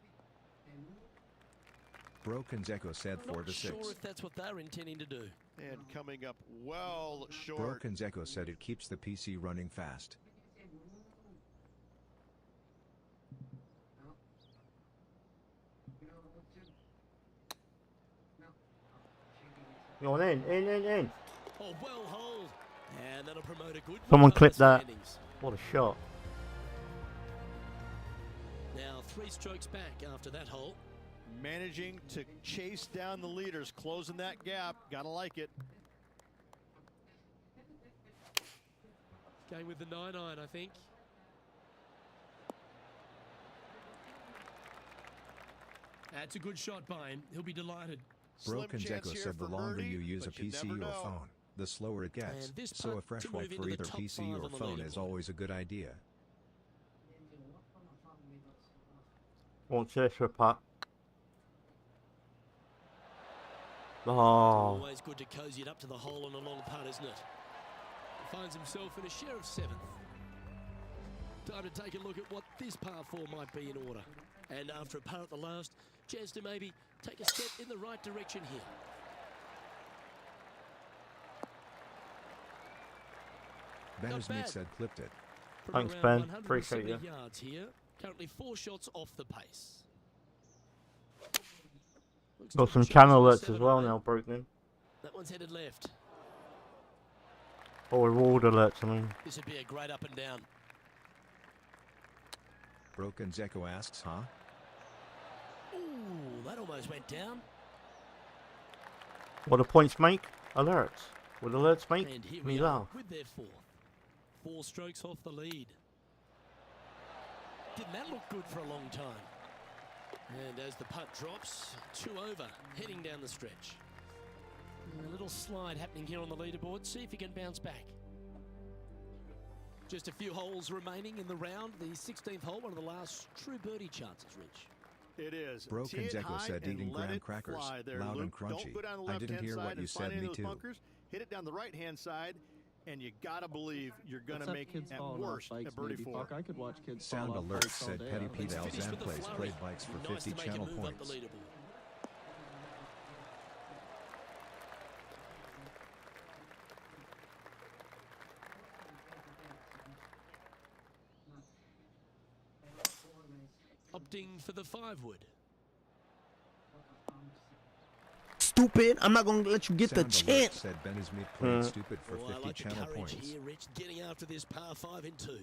Broken's Echo said 4 Not to sure 6. if that's what they're intending to do. And coming up well short. Broken's Echo said it keeps the PC running fast. Go on in. Oh, well hold. And that'll promote a good Someone move up clip the that. standings. What a shot. Now 3 strokes back after that hole. Managing to chase down the leaders, closing that gap. Gotta like it. Going with the 9-iron, I think. That's a good shot by him. He'll be delighted. Broken's Echo said the longer you use a PC or phone, the slower it gets. And this So a putt fresh to wipe move for into either the top PC 5 or on the phone is leaderboard. always a good idea. Watch this for a putt. Oh, Always good to cozy it up to the hole on a long putt, isn't it? Finds himself in a share of 7th. Time to take a look at what this par 4 might be in order. And after a par at the last, chance to maybe take a step in the right direction here. Ben Not Smith bad. said clipped it. From Thanks, around Ben. 170 Appreciate you. yards here. Currently 4 shots off the pace. Looks got to some have channel chosen alerts 7 as well iron. now, Broken. That one's headed left. Or reward alerts, I mean. This would be a great up and down. Broken's Echo asks, huh? Ooh, that almost went down. What do points make? Alerts. What do alerts make? And here Me we are laugh. with their 4th. 4 strokes off the lead. Didn't that look good for a long time? And as the putt drops, 2 over, heading down the stretch. A little slide happening here on the leaderboard. See if he can bounce back. Just a few holes remaining in the round. The 16th hole, one of the last true birdie chances, Rich. It is. Broken's Tee it Echo high said and eating let graham it crackers, fly there, loud and Luke. Don't crunchy. go down the I didn't left-hand hear side what you and said, find any me of those too. bunkers. Hit it down the right-hand side, and you gotta believe you're gonna make at worst a birdie 4. I could watch kids Sound fall off alert bikes all said day. Petty I Pete don't know. Finished with the Alzan plays flurry. played bikes for Nice 50 to make channel a move points. up the leaderboard. Opting for the 5-wood. Stupid. I'm not gonna let you get the Sound alert chance. said Ben Smith played stupid for Oh, I 50 like the channel courage points. here, Rich, getting after this par 5 in 2.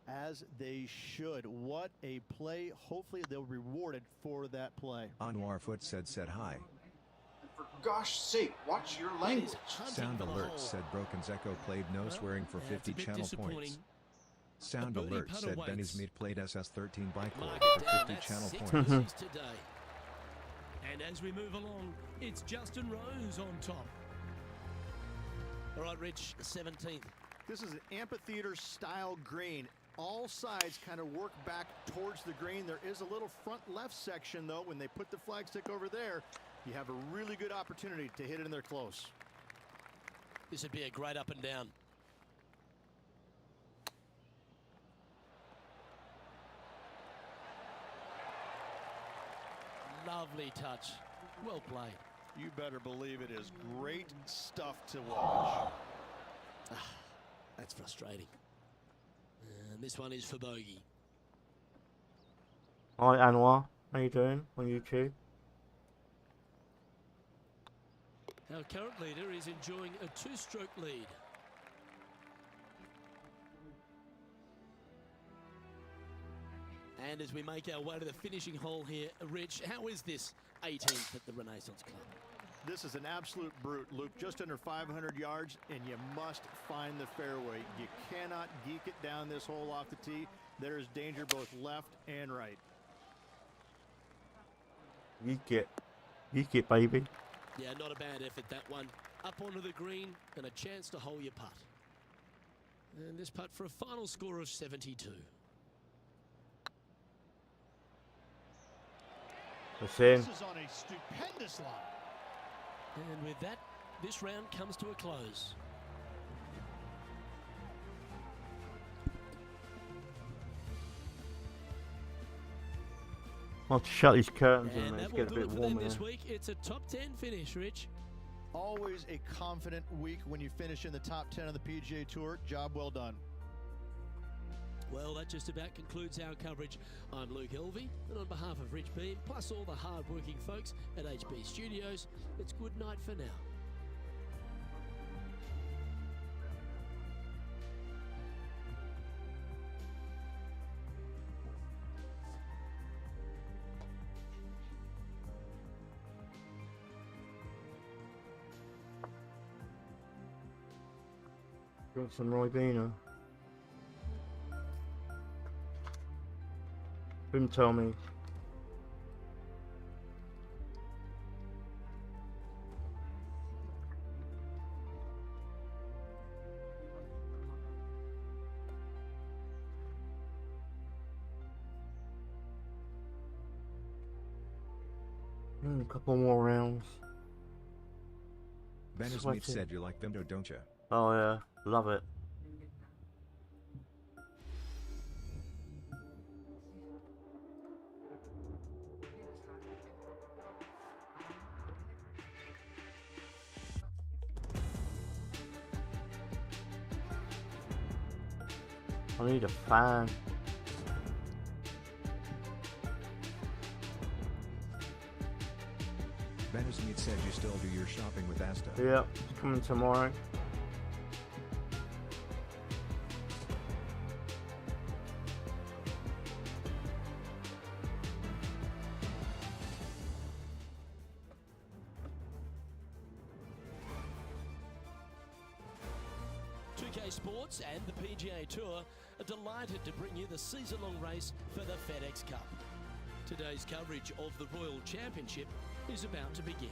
As they should. What a play. Hopefully they'll be rewarded for that play. Anwar Foot said hi. For gosh sake, watch your language. Sound alert said Broken's Echo played no swearing for 50 channel points. Sound A birdie alert putt said awaits. Benny Smith played SS13 bike Mark lord it for down, 50 that's channel 6 points. birdies today. And as we move along, it's Justin Rose on top. All right, Rich, 17th. This is an amphitheater style green. All sides kind of work back towards the green. There is a little front left section though. When they put the flagstick over there, you have a really good opportunity to hit it in there close. This would be a great up and down. Lovely touch. Well played. You better believe it is great stuff to watch. That's frustrating. And this one is for bogey. Hi Anwar, how you doing on YouTube? Our current leader is enjoying a 2-stroke lead. And as we make our way to the finishing hole here, Rich, how is this 18th at the Renaissance Club? This is an absolute brute, Luke. Just under 500 yards, and you must find the fairway. You cannot geek it down this hole off the tee. There is danger both left and right. Yeek it, baby. Yeah, not a bad effort, that one. Up onto the green and a chance to hole your putt. And this putt for a final score of 72. That's in. This is on a stupendous line. And with that, this round comes to a close. I'll have to shut these curtains And and that it's will getting a do it bit for them warmer. this week. It's a top 10 finish, Rich. Always a confident week when you finish in the top 10 of the PGA Tour. Job well done. Well, that just about concludes our coverage. I'm Luke Elvey, and on behalf of Rich Beam, plus all the hard-working folks at HB Studios, it's good night for now. Drink some Ribena. Whom tell me? A couple more rounds. Ben Smith Sweating. said you like Vimto, don't you? Oh yeah, love it. I need a fan. Ben Smith said you still do your shopping with Asta. Yep, it's coming tomorrow. Sports and the PGA Tour are delighted to bring you the season-long race for the FedEx Cup. Today's coverage of the Royal Championship is about to begin.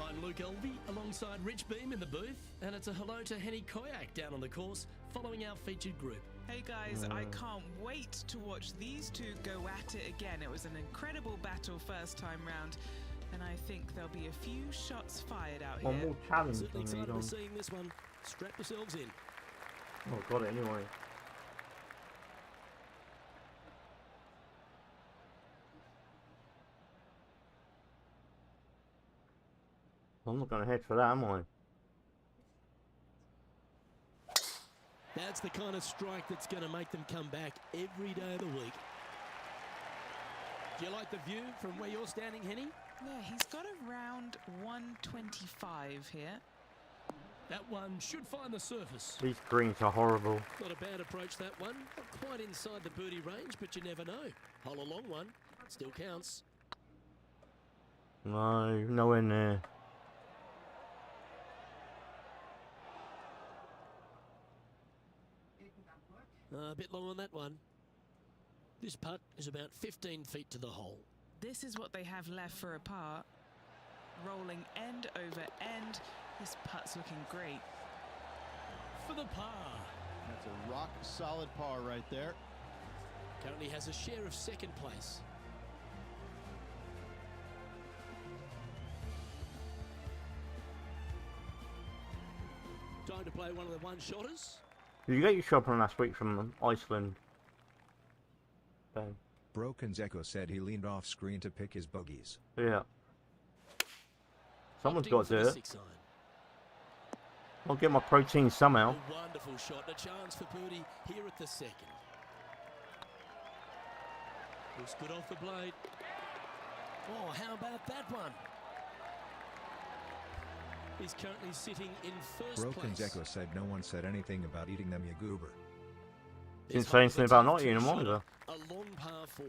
I'm Luke Elvey alongside Rich Beam in the booth, and it's a hello to Henny Koyak down on the course following our featured group. Hey guys, I can't wait to watch these two go at it again. It was an incredible battle first time round, and I think there'll be a few shots fired out One here. more challenge. Certainly I need excited on. to seeing this one. Strap yourselves in. Oh, got it anyway. I'm not going to head for that, am I? That's the kind of strike that's going to make them come back every day of the week. Do you like the view from where you're standing, Henny? Yeah, he's got around 125 here. That one should find the surface. These greens are horrible. Not a bad approach, that one. Not quite inside the birdie range, but you never know. Hole a long one. Still counts. No, nowhere near. A bit long on that one. This putt is about 15 feet to the hole. This is what they have left for a par. Rolling end over end. This putt's looking great. For the par. That's a rock solid par right there. Currently has a share of second place. Time to play one of the one-shotters. Did you get your shot from last week from Iceland? Ben. Broken's Echo said he leaned off screen to pick his bogeys. Yeah. Someone's Opting got for to do the it. 6 iron. I'll get my protein somehow. A wonderful shot, a chance for birdie here at the second. Looks good off the blade. Oh, how about that one? He's currently sitting in first Broken's place. Echo said no one said anything about eating them, you goober. Didn't say anything about not eating them shot, either. a long par 4.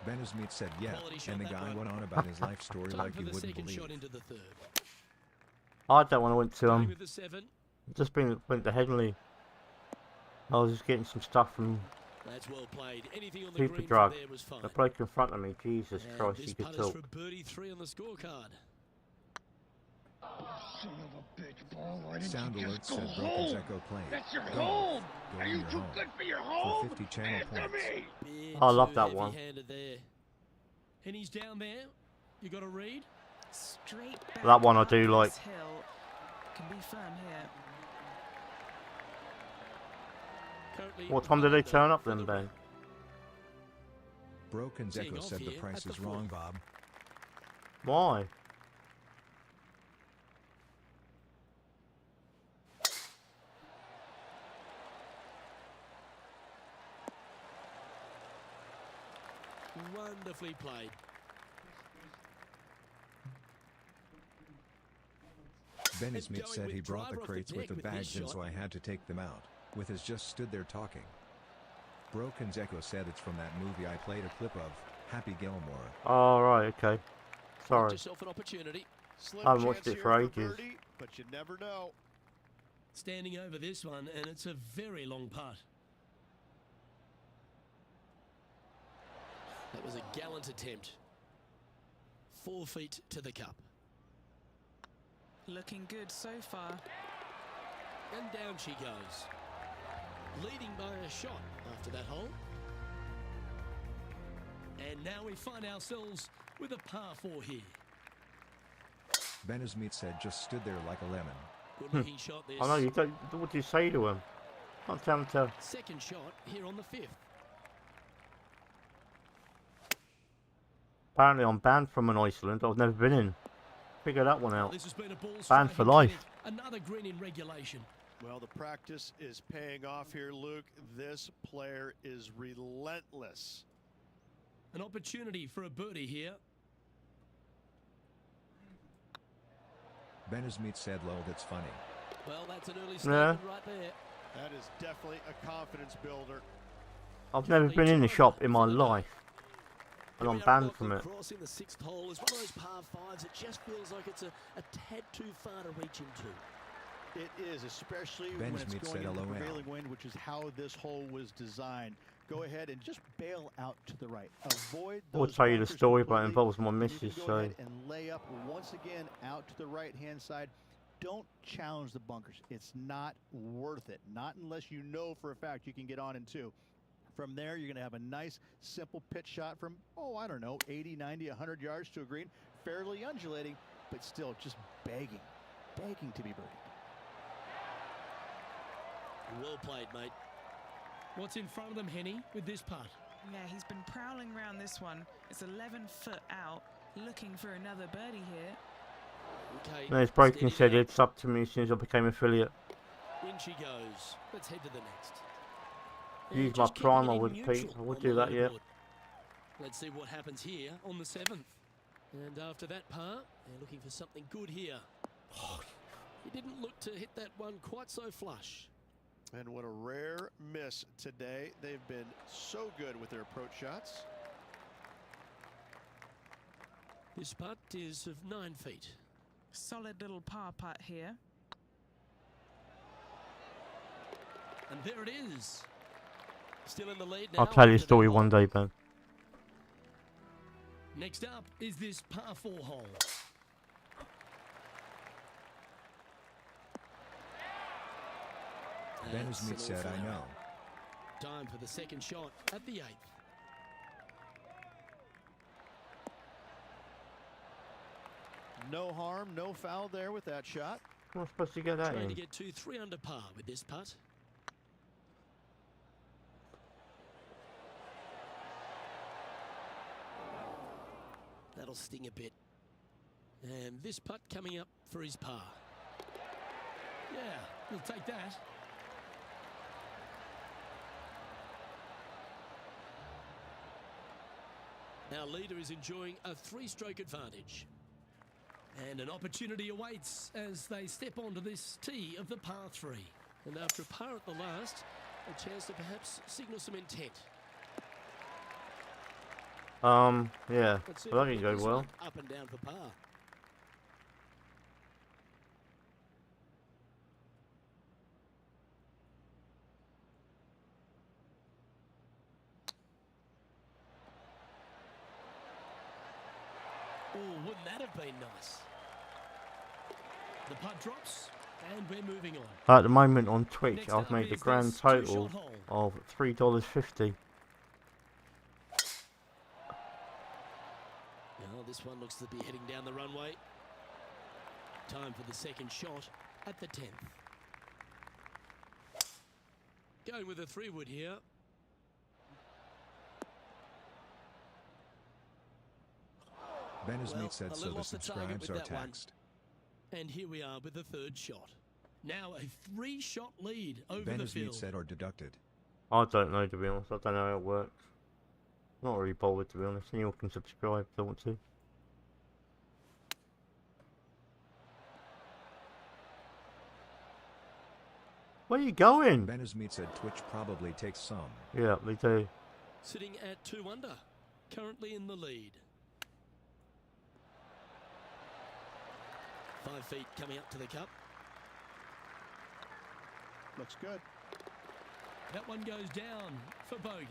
Benazmeet said yeah, Quality shot, and the that guy one. went on about his life story Time like for you the wouldn't second believe. shot into the third. I don't want to went to Going with the 7. just went to Headley. I was just getting some stuff from That's well played. Anything on the Super green Drug. from there was fine. the bloke in front of me. Jesus And Christ, this he could putt is talk. for birdie 3 on the scorecard. Son of a bitch, ball. Why didn't Sound you alert just go said Broken's home? Echo played. That's your Golf. home. Go Are in you your too home. good for your For home? 50 channel Answer points. me. Bit I love too that one. heavy-handed there. And he's down there. You got to read. Straight back That one I up do this like. Hill. Can be firm here. Currently What time did they under turn up for then, the Ben? win. Broken's Teeing Echo off said the here price at is the wrong, 4th. Bob. Why? Wonderfully played. Benny And Smith going said with he brought the driver off the crates with deck the with this bags in, shot. so I had to take them out. With his just stood there talking. Broken's Echo said it's from that movie I played a clip of, Happy Gilmore. Oh, right, okay. Got Sorry. yourself an opportunity. Slim I haven't watched chance it for here ages. birdie, but you never know. Standing over this one, and it's a very long putt. That was a gallant attempt. 4 feet to the cup. Looking good so far. And down she goes. Leading by a shot after that hole. And now we find ourselves with a par 4 here. Benazmeet said just stood there like a lemon. Good looking shot this. I know, you don't. What do you say to him? Can't tell him to. Second shot here on the 5th. Apparently, I'm banned from an Iceland. I've never been in. Figure that one out. This has been a ball Banned for striking life. clinic. Another green in regulation. Well, the practice is paying off here, Luke. This player is relentless. An opportunity for a birdie here. Benazmeet said lol, that's funny. Well, that's an early statement right there. That is definitely a confidence builder. I've never been in a shop in my life. And I'm banned from it. Crossing the 6th hole is one of those par 5s. It just feels like it's a tad too far to reach into. It is, especially Ben when it's Smith going said into the LOL. prevailing wind, which is how this hole was designed. Go ahead and just bail out to the right. Avoid those I'll tell you the bunkers story, but it completely. involves my You missus, can go so. ahead and lay up once again out to the right-hand side. Don't challenge the bunkers. It's not worth it. Not unless you know for a fact you can get on in 2. From there, you're going to have a nice, simple pitch shot from, oh, I don't know, 80, 90, 100 yards to a green. Fairly undulating, but still just begging to be birdied. Well played, mate. What's in front of them, Henny, with this putt? Yeah, he's been prowling around this one. It's 11 foot out, looking for another birdie here. Okay, No, it's broken. steady Said there. it's up to me as soon as I became affiliate. In she goes. Let's head to the next. Use And my just keeping prime, it I in would, Pete. neutral I would on do the that, yeah. leaderboard. Let's see what happens here on the 7th. And after that par, they're looking for something good here. He didn't look to hit that one quite so flush. And what a rare miss today. They've been so good with their approach shots. This putt is of 9 feet. Solid little par putt here. And there it is. Still in the lead now. I'll tell you a after that story hole. one day, Ben. Next up is this par 4 hole. That's Benazmeet an said, awful I error. know. Time for the second shot at the 8th. No harm, no foul there with that shot. I'm supposed to get that Trying to in. get 2 3 under par with this putt. that'll sting a bit. And this putt coming up for his par. Yeah, he'll take that. Our leader is enjoying a 3-stroke advantage. And an opportunity awaits as they step onto this tee of the par 3. And after a par at the last, a chance to perhaps signal some intent. Yeah, well, that can go well. Up and down for par. Oh, wouldn't that have been nice? The putt drops, and we're moving on. At the moment on Twitch, Next I've up made a is grand this total two-shot hole. of $3.50. Now this one looks to be heading down the runway. Time for the second shot at the 10th. Going with a 3-wood here. Benizmeet said a so little the off the target subscribes with are that one. taxed. And here we are with the 3rd shot. Now a 3-shot lead over the Benizmeet field. said or deducted. I don't know, to be honest. I don't know how it works. Not really bothered, to be honest. Anyone can subscribe if they want to. Where are you going? Benizmeet said Twitch probably takes some. Yeah, they do. Sitting at 2 under. Currently in the lead. 5 feet coming up to the cup. Looks good. That one goes down for bogey.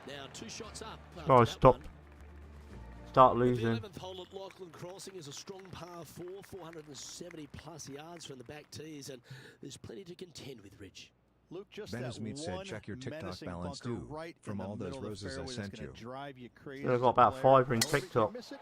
Now 2 shots up. Oh, after that stop. one. Start The losing. 11th hole at Lachlan Crossing is a strong par 4, 470 plus yards from the back tees, and there's plenty to contend with, Rich. Luke, just Benizmeet that said one check your TikTok menacing balance bunker too, right from in the all those middle of the roses I fairway sent that's gonna you. drive you crazy. Yeah, I've got as a about player. 5 in I hope you TikTok. miss it.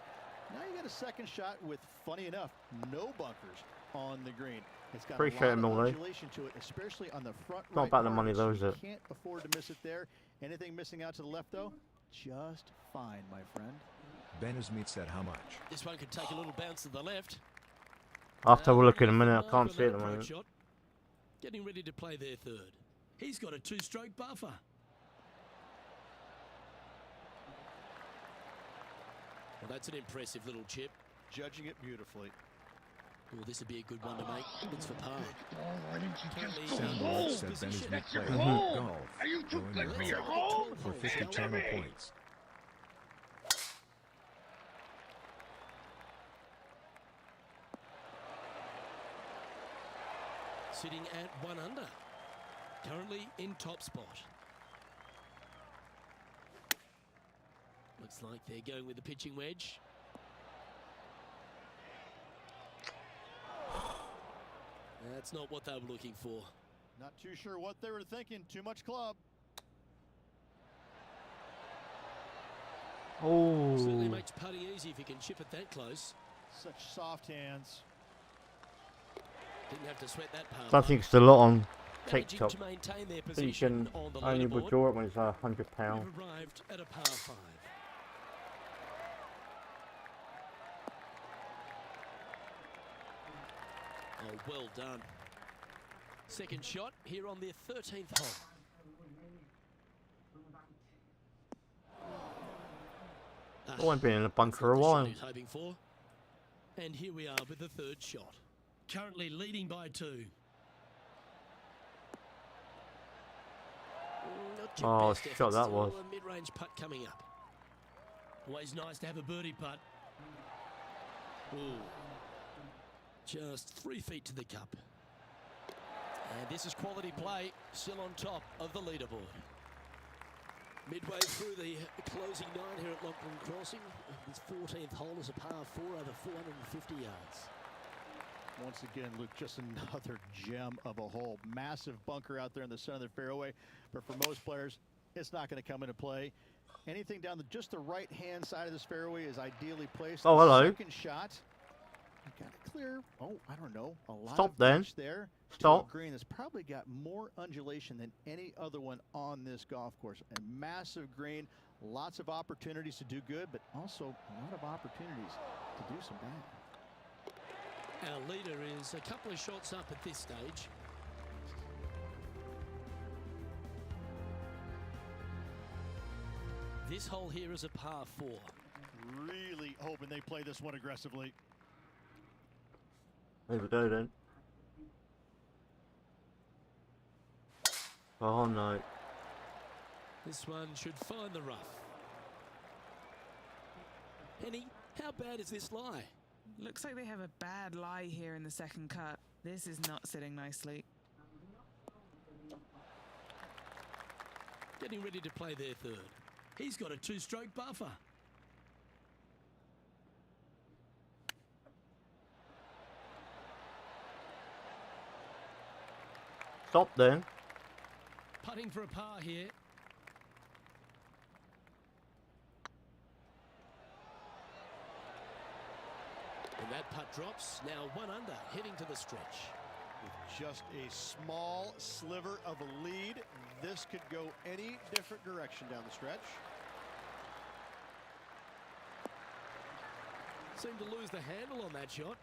Now you got a second shot with, funny enough, no bunkers on the green. It's got Appreciate a it, lot of Milne. undulation to it, especially on the front Not right about the part, money so though, is you it? can't afford to miss it there. Anything missing out to the left, though, just fine, my friend. Benizmeet said how much? This one could take a little bounce to the left. I'll have to have a look in a Nothing minute. I wrong can't with see it at that the approach moment. shot. Getting ready to play their 3rd. He's got a 2-stroke buffer. Well, that's an impressive little chip. Judging it beautifully. Oh, this would be a good one to make. It's for par. Ball, why didn't you just Currently go Sound home? alert said position. Benizmeet Your played home. golf. Are you too Join good your for your home home? for 50 Tell channel me. points. Sitting at 1 under. Currently in top spot. Looks like they're going with the pitching wedge. That's not what they were looking for. Not too sure what they were thinking. Too much club. Certainly Oh, makes putting easy if you can chip it that close. Such soft hands. Didn't have to sweat that part. don't think it's a lot on Managing TikTok. to maintain their So you position can on the only leaderboard. withdraw it when it's £100. We've arrived at a par 5. Oh, well done. Second shot here on their 13th hole. I won't be in a bunker That's a not the shot while. he's hoping for. And here we are with the 3rd shot. Currently leading by 2. Not your Oh, best shot effort, that still was. a mid-range putt coming up. Always nice to have a birdie putt. Ooh. Just 3 feet to the cup. And this is quality play, still on top of the leaderboard. Midway through the closing 9 here at Lachlan Crossing. This 14th hole is a par 4 over 450 yards. Once again, Luke, just another gem of a hole. Massive bunker out there in the center of the fairway. But for most players, it's not going to come into play. Anything down just the right-hand side of this fairway is ideally placed. Oh, hello. Second shot. You got to clear, I don't know, a lot Stop of then. pitch there. Stop. To a green that's probably got more undulation than any other one on this golf course. A massive green, lots of opportunities to do good, but also a lot of opportunities to do some bad. Our leader is a couple of shots up at this stage. This hole here is a par 4. Really hoping they play this one aggressively. There we go then. Oh no. This one should find the rough. Penny, how bad is this lie? Looks like they have a bad lie here in the second cut. This is not sitting nicely. Getting ready to play their third. He's got a 2-stroke buffer. Stop then. Putting for a par here. And that putt drops. Now 1 under, heading to the stretch. With just a small sliver of a lead, this could go any different direction down the stretch. Seemed to lose the handle on that shot.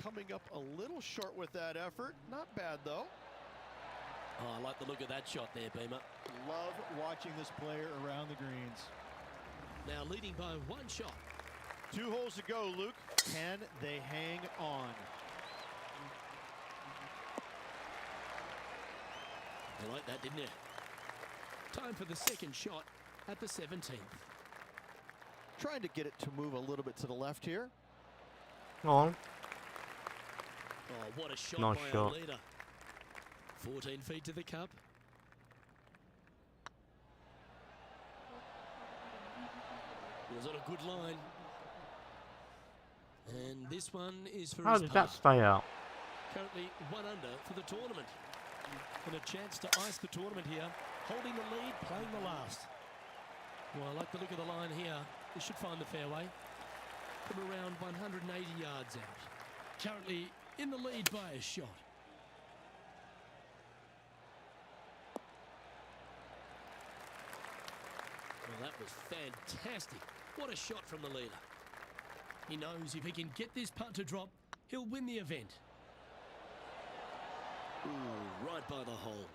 Coming up a little short with that effort. Not bad, though. Oh, I like the look of that shot there, Beamer. Love watching this player around the greens. Now leading by 1 shot. 2 holes to go, Luke. Can they hang on? You like that, didn't you? Time for the second shot at the 17th. Trying to get it to move a little bit to the left here. Come on. Oh, what a shot Nice by shot. our leader. 14 feet to the cup. Was on a good line. And this one is for How his did par. that stay out? Currently 1 under for the tournament. And a chance to ice the tournament here. Holding the lead, playing the last. Well, I like the look of the line here. This should find the fairway. From around 180 yards out. Currently in the lead by a shot. Well, that was fantastic. What a shot from the leader. He knows if he can get this putt to drop, he'll win the event. Ooh, right by the hole.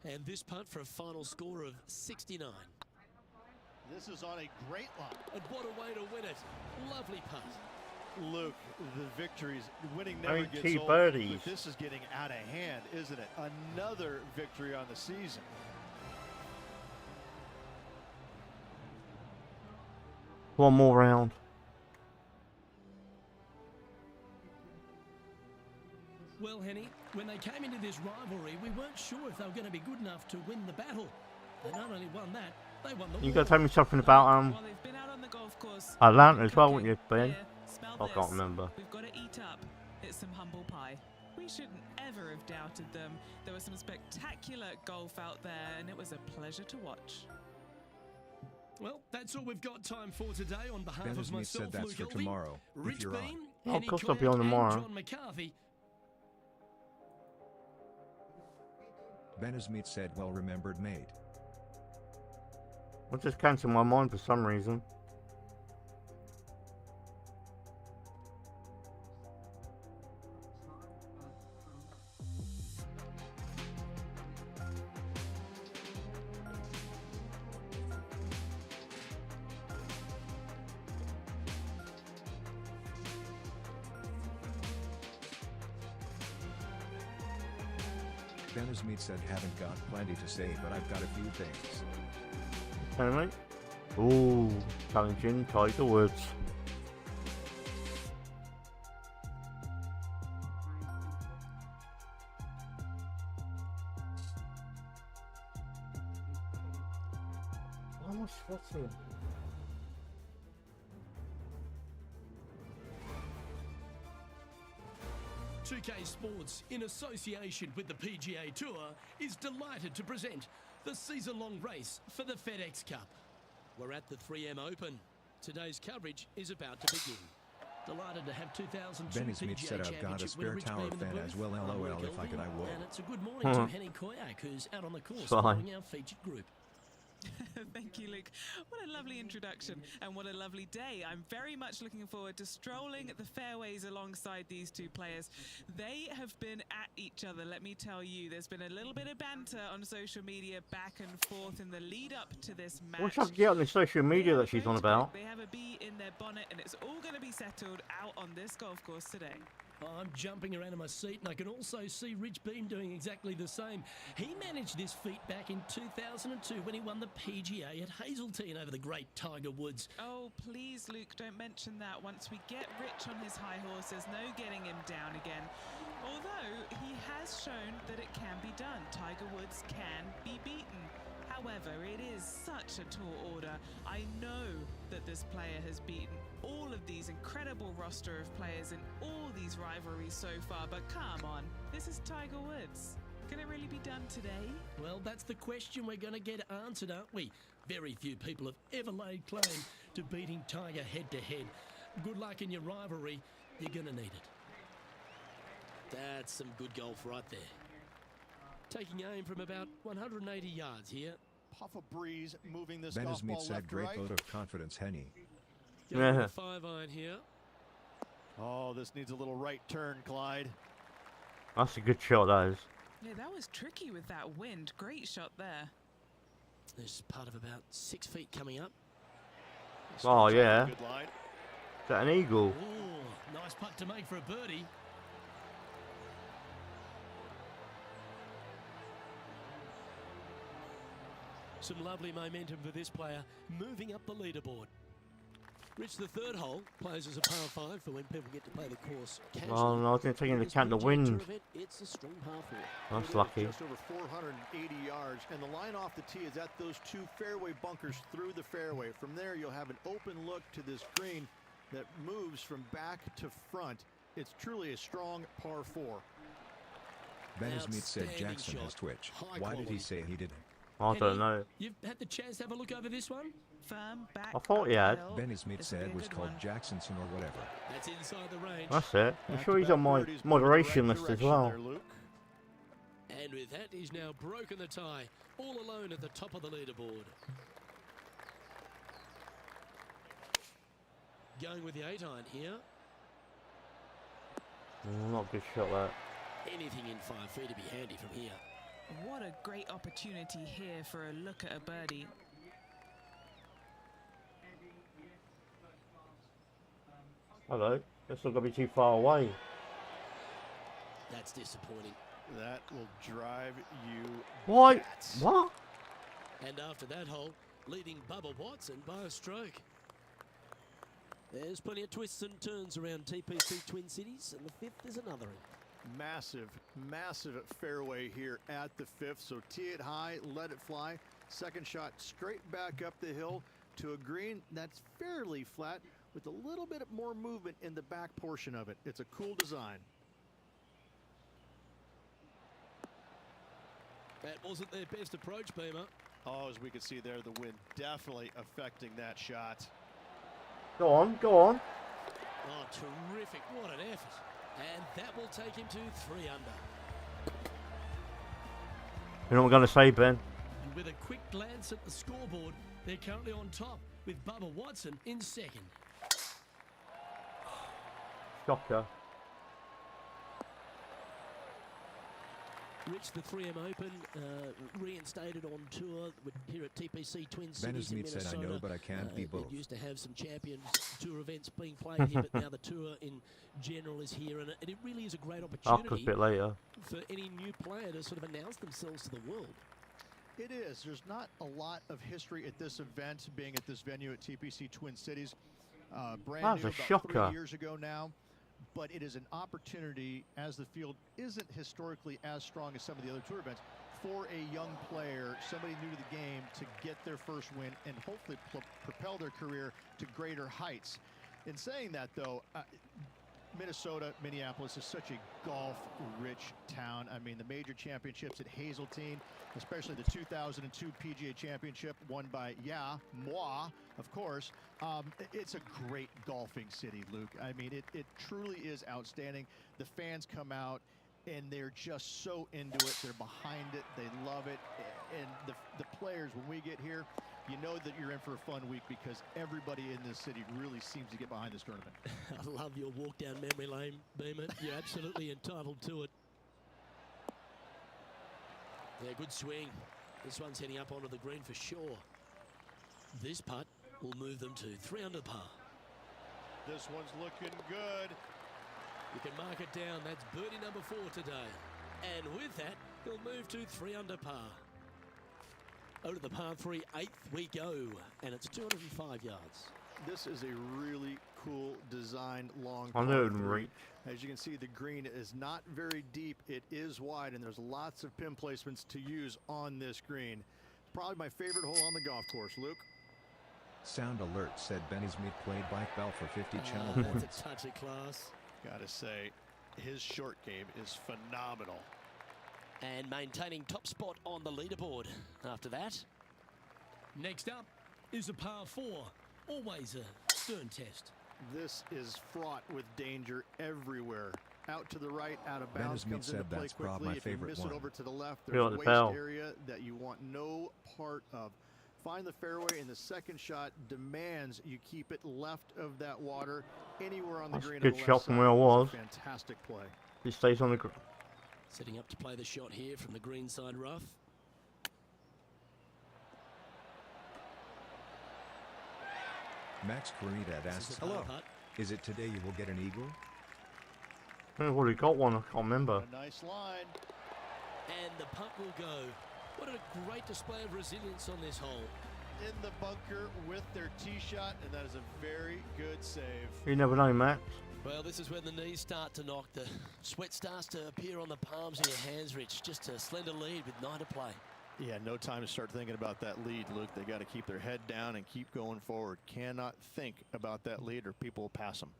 And this putt for a final score of 69. This is on a great line. And what a way to win it. Lovely putt. Luke, the victories, winning I never mean, gets 2 old. birdies. But this is getting out of hand, isn't it? Another victory on the season. One more round. Well, Henny, when they came into this rivalry, we weren't sure if they were going to be good enough to win the battle. They not only won that, they won the You war. gotta tell me something about Well, they've been out on the golf course. Atlanta as well, Cooking, wouldn't you, Ben? beer, smell I this. can't remember. We've got to eat up. It's some humble pie. We shouldn't ever have doubted them. There was some spectacular golf out there, and it was a pleasure to watch. Well, that's all we've got time for today. On behalf Ben of Smith said myself, that's Luke for Elvey, tomorrow, if Rich you're on. Beam, Oh, of Henny course I'll be Cloud, on tomorrow. and John McCarthy. Ben Smith said well remembered mate. I just cancelled my mind for some reason. Ben Smith said haven't got plenty to say but I've got a few things. Hey, mate. Ooh, challenging Tiger Woods. How much sweating? PGA2K Sports, in association with the PGA Tour, is delighted to present the season-long race for the FedEx Cup. We're at the 3M Open. Today's coverage is about to begin. Delighted to have 2002 Benny Smith PGA said I've got a Championship spare winner Rich tower Beam in the fan as booth. well, I'm LOL, Roy if I could I Gelvin, would. And it's a good morning to Henny Koyak, who's out on the course Fine. following our featured group. Thank you, Luke. What a lovely introduction and what a lovely day. I'm very much looking forward to strolling the fairways alongside these two players. They have been at each other, let me tell you. There's been a little bit of banter on social media back and forth in the lead up to this match. What's up to get on the social media that she's on about? They have a bee in their bonnet and it's all going to be settled out on this golf course today. I'm jumping around in my seat, and I can also see Rich Beam doing exactly the same. He managed this feat back in 2002 when he won the PGA at Hazeltine over the great Tiger Woods. Oh, please, Luke, don't mention that. Once we get Rich on his high horse, there's no getting him down again. Although, he has shown that it can be done. Tiger Woods can be beaten. However, it is such a tall order. I know that this player has beaten all of these incredible roster of players in all these rivalries so far, but come on, this is Tiger Woods. Can it really be done today? Well, that's the question we're going to get answered, aren't we? Very few people have ever laid claim to beating Tiger head-to-head. Good luck in your rivalry. You're going to need it. That's some good golf right there. Taking aim from about 180 yards here. Puff a breeze moving this Ben golf Smith ball said left to great right. vote of confidence, Henny. Going with a 5-iron here. Oh, this needs a little right turn, Clyde. That's a good shot, that is. Yeah, that was tricky with that wind. Great shot there. There's part of about 6 feet coming up. Oh, yeah. Good line. Is that an eagle? Oh, nice putt to make for a birdie. Some lovely momentum for this player, moving up the leaderboard. Rich, the third hole plays as a par 5 for when people get to play the course casually. Oh, no, I didn't take into account the wind. It's a strong par 4. That's lucky. Just over 480 yards, and the line off the tee is at those 2 fairway bunkers through the fairway. From there, you'll have an open look to this green that moves from back to front. It's truly a strong par 4. Ben Smith said Outstanding Jackson has shot. Twitch. High Why did he quality. say he didn't? I don't know. You've had the chance to have a look over this one? Firm back. I thought he had. uphill. Benny Smith This will be said a was good called one. Jacksonson or whatever. That's inside the range. That's it. I'm sure he's Back-to-back on my birdies moving in the moderation right list as direction well. there, Luke. And with that, he's now broken the tie, all alone at the top of the leaderboard. Going with the 8-iron here. Not a good shot, that. Anything in 5 feet to be handy from here. What a great opportunity here for a look at a birdie. Hello. That's not going to be too far away. That's disappointing. That will drive you What? nuts. What? And after that hole, leading Bubba Watson by a stroke. There's plenty of twists and turns around TPC Twin Cities, and the 5th is another. Massive, massive fairway here at the 5th. So tee it high, let it fly. Second shot straight back up the hill to a green that's fairly flat with a little bit more movement in the back portion of it. It's a cool design. That wasn't their best approach, Beamer. Oh, as we can see there, the wind definitely affecting that shot. Go on, go on. Oh, terrific. What an effort. And that will take him to 3 under. You know what I'm going to say, Ben? And with a quick glance at the scoreboard, they're currently on top with Bubba Watson in 2nd. Shocker. Rich, the 3M Open, reinstated on tour here at TPC Twin Ben Cities in Smith said, Minnesota. I know, but I can't be both. It used to have some Champions Tour events being played here, but now the tour in general is here, and it really is a great Up opportunity a bit later. for any new player to sort of announce themselves to the world. It is. There's not a lot of history at this event, being at this venue at TPC Twin Cities. Brand That was new, a about shocker. 3 years ago now. But it is an opportunity, as the field isn't historically as strong as some of the other tour events, for a young player, somebody new to the game, to get their first win and hopefully propel their career to greater heights. In saying that, though, Minnesota, Minneapolis is such a golf-rich town. I mean, the major championships at Hazeltine, especially the 2002 PGA Championship won by, moi, of course. It's a great golfing city, Luke. I mean, it truly is outstanding. The fans come out, and they're just so into it. They're behind it. They love it. And the players, when we get here, you know that you're in for a fun week because everybody in this city really seems to get behind this tournament. I love your walk down memory lane, Beeman. You're absolutely entitled to it. Yeah, good swing. This one's heading up onto the green for sure. This putt will move them to 3 under par. This one's looking good. You can mark it down. That's birdie number 4 today. And with that, he'll move to 3 under par. Over to the par 3, 8th we go, and it's 205 yards. This is a really cool design long I knew it would reach. As you can see, the green is not very deep. It is wide, and there's lots of pin placements to use on this green. Probably my favorite hole on the golf course, Luke. Sound alert said Benny's meat played Bike Bell for 50 channel points. That's a touch of class. Gotta say, his short game is phenomenal. And maintaining top spot on the leaderboard after that. Next up is a par 4. Always a stern test. This is fraught with danger everywhere. Out to the right, out of bounds, comes into play quickly. If you miss it over to the left, there's a waste area that you want no part of. Find the fairway, and the second shot demands you keep it left of that water, anywhere on the green. Good shot from where I was. Fantastic play. He stays on the green. Setting up to play the shot here from the green side rough. Max Caridad asks, hello, is it today you will get an eagle? I've already got one, I can't remember. A nice line. And the putt will go. What a great display of resilience on this hole. In the bunker with their tee shot, and that is a very good save. You never know, Max. Well, this is when the knees start to knock. The sweat starts to appear on the palms of your hands, Rich. Just a slender lead with 9 to play. Yeah, no time to start thinking about that lead, Luke. They got to keep their head down and keep going forward. Cannot think about that lead or people will pass them.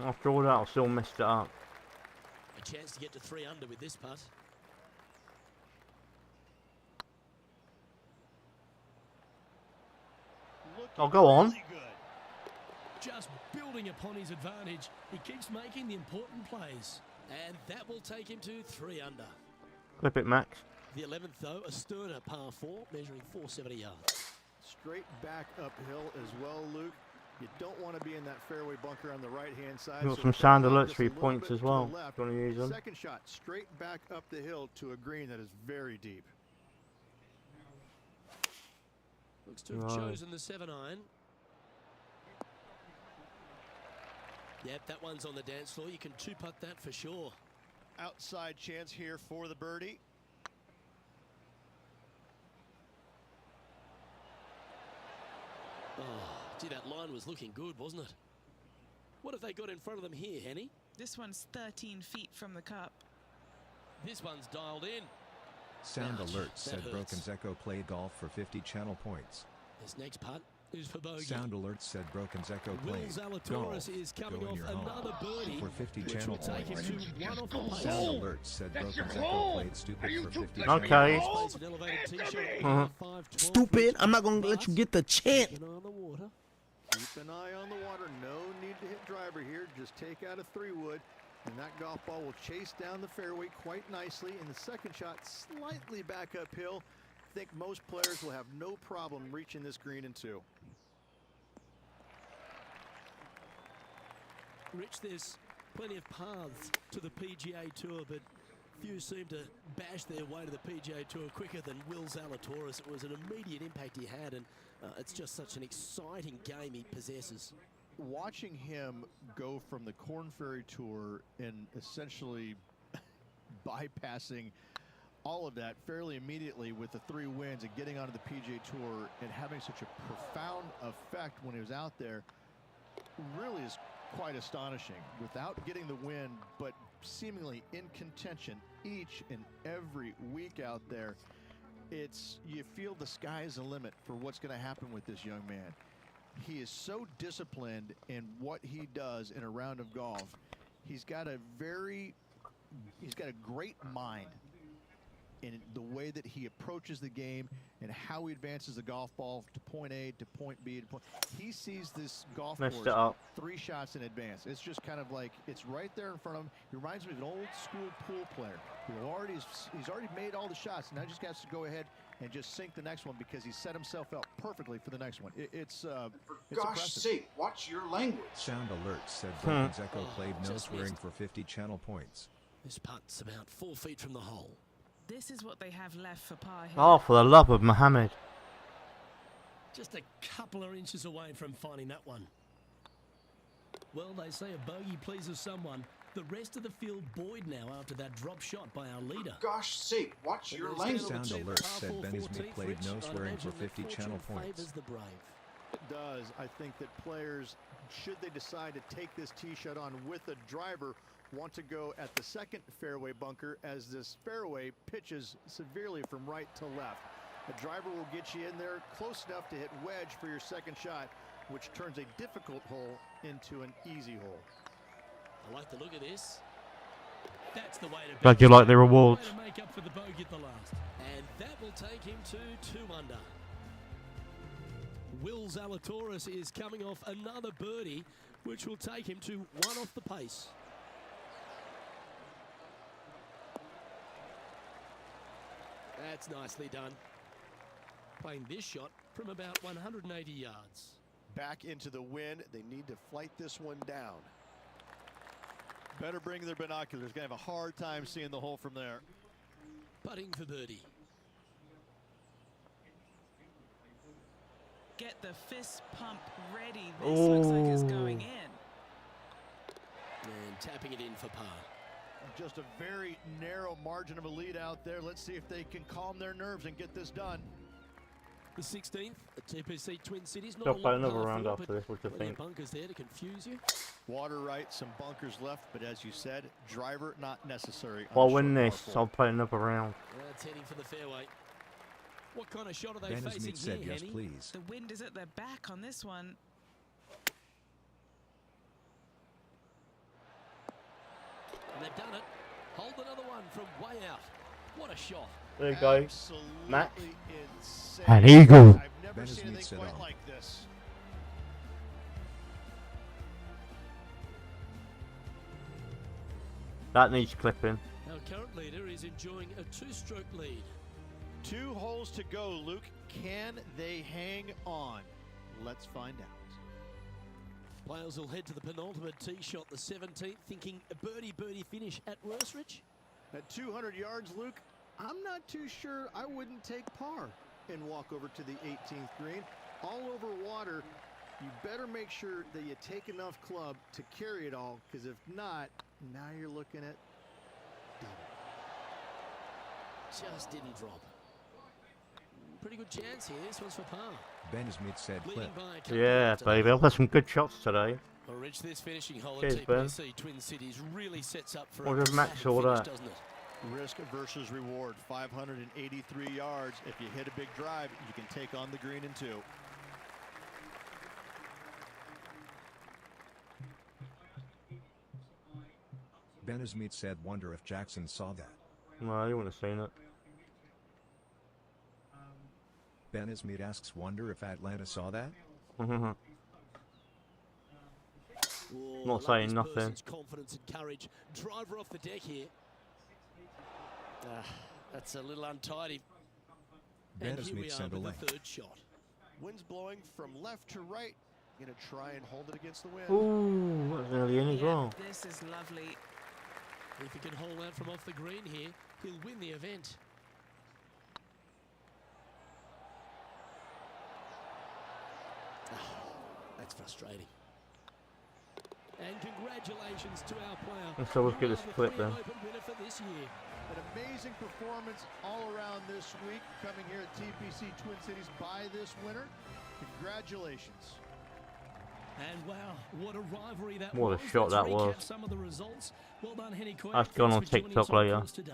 After all that, I still messed it up. A chance to get to 3 under with this putt. Oh, go on. Just building upon his advantage, he keeps making the important plays. And that will take him to 3 under. Clip it, Max. The 11th, though, a sterner par 4, measuring 470 yards. Straight back uphill as well, Luke. You don't want to be in that fairway bunker on the right-hand side. You've got some sound alerts for your points as well. If you want to use them. Second shot, straight back up the hill to a green that is very deep. Looks to have chosen the 7-iron. Yep, that one's on the dance floor. You can 2-putt that for sure. Outside chance here for the birdie. Oh, gee, that line was looking good, wasn't it? What have they got in front of them here, Henny? This one's 13 feet from the cup. This one's dialed in. Sound alert said Broken's Echo played golf for 50 channel points. This next putt is for bogey. Sound alert said Broken's Echo Will played Zalatoris is coming off another birdie for 50 which channel will take him points. to 1 off the pace. Sound alert said Broken's Echo played stupid for 50 Okay. Plays an elevated tee shot, 5-12. Stupid. I'm not going to let you get the chant. Keep an eye on the water. Keep an eye on the water. No need to hit driver here. Just take out a 3-wood. And that golf ball will chase down the fairway quite nicely. And the second shot slightly back uphill. I think most players will have no problem reaching this green in 2. Rich, there's plenty of paths to the PGA Tour, but few seem to bash their way to the PGA Tour quicker than Will Zalatoris. It was an immediate impact he had, and it's just such an exciting game he possesses. Watching him go from the Korn Ferry Tour and essentially bypassing all of that fairly immediately with the 3 wins and getting onto the PGA Tour and having such a profound effect when he was out there really is quite astonishing. Without getting the win, but seemingly in contention each and every week out there, you feel the sky's the limit for what's going to happen with this young man. He is so disciplined in what he does in a round of golf. He's got a great mind in the way that he approaches the game and how he advances the golf ball to point A to point B to point. He sees this golf course 3 shots in advance. It's just kind of like it's right there in front of him. He reminds me of an old school pool player who he's already made all the shots. Now he just has to go ahead and just sink the next one because he set himself up perfectly for the next one. It's For gosh sake, watch your language. Sound alert said Broken's Echo played no swearing for 50 channel points. This putt's about 4 feet from the hole. This is what they have left for par here. Oh, for the love of Muhammad. Just a couple of inches away from finding that one. Well, they say a bogey pleases someone. The rest of the field buoyed now after that drop shot by our leader. Gosh sake, watch your language. Sound alert said Benny Smith played no swearing for 50 channel points. The brave. It does. I think that players, should they decide to take this tee shot on with a driver, want to go at the second fairway bunker as this fairway pitches severely from right to left. A driver will get you in there close enough to hit wedge for your second shot, which turns a difficult hole into an easy hole. I like the look of this. That's the way to Glad you like the rewards. To make up for the bogey at the last. And that will take him to 2 under. Will Zalatoris is coming off another birdie, which will take him to 1 off the pace. That's nicely done. Playing this shot from about 180 yards. Back into the wind. They need to flight this one down. Better bring their binoculars. Going to have a hard time seeing the hole from there. Putting for birdie. Get the fist pump ready. This looks like it's going in. And tapping it in for par. Just a very narrow margin of a lead out there. Let's see if they can calm their nerves and get this done. The 16th at TPC Twin Cities. They'll play another round after this, what do you think? Bunkers there to confuse you. Water right, some bunkers left, but as you said, driver not necessary. If I win this, I'll play another round. That's heading for the fairway. What kind of shot are they Ben facing Smith said here, yes, Henny? please. The wind is at their back on this one. And they've done it. Hold another one from way out. What a shot. There you go. Absolutely Max. insane. An eagle. I've never Ben seen Smith anything said quite all. like this. That needs clipping. Our current leader is enjoying a 2-stroke lead. 2 holes to go, Luke. Can they hang on? Let's find out. Players will head to the penultimate tee shot, the 17th, thinking a birdie finish at Worstridge. At 200 yards, Luke, I'm not too sure I wouldn't take par and walk over to the 18th green. All over water, you better make sure that you take enough club to carry it all, because if not, now you're looking at double. Just didn't drop. Pretty good chance here. This one's for par. Ben Smith said clip. Leading by a couple Yeah, after baby. that. I've had some good shots today. Well, Rich, this finishing hole Cheers, at Ben. TPC Twin Cities really sets up for What a did Max rapid order? finish, doesn't it? Risk versus reward. 583 yards. If you hit a big drive, you can take on the green in 2. Ben Smith said wonder if Jackson saw that. No, you wouldn't have seen it. Ben Smith asks wonder if Atlanta saw that. Oh, Not I love saying this nothing. person's confidence and courage. Driver off the deck here. That's a little untidy. Ben And here we Smith are sent a with link. the 3rd shot. Winds blowing from left to right. Gonna try and hold it against the wind. Ooh, that's nearly in as well. This is lovely. If he can hold out from off the green here, he'll win the event. Oh, that's frustrating. And congratulations to our player. Let's always get this clip then. Winner for this year. An amazing performance all around this week, coming here at TPC Twin Cities by this winner. Congratulations. And wow, what a rivalry that What a was. shot Let's that recap was. Some of the results. Well done, Henny Coy. That's gone on Thanks for joining TikTok us on the later. course today.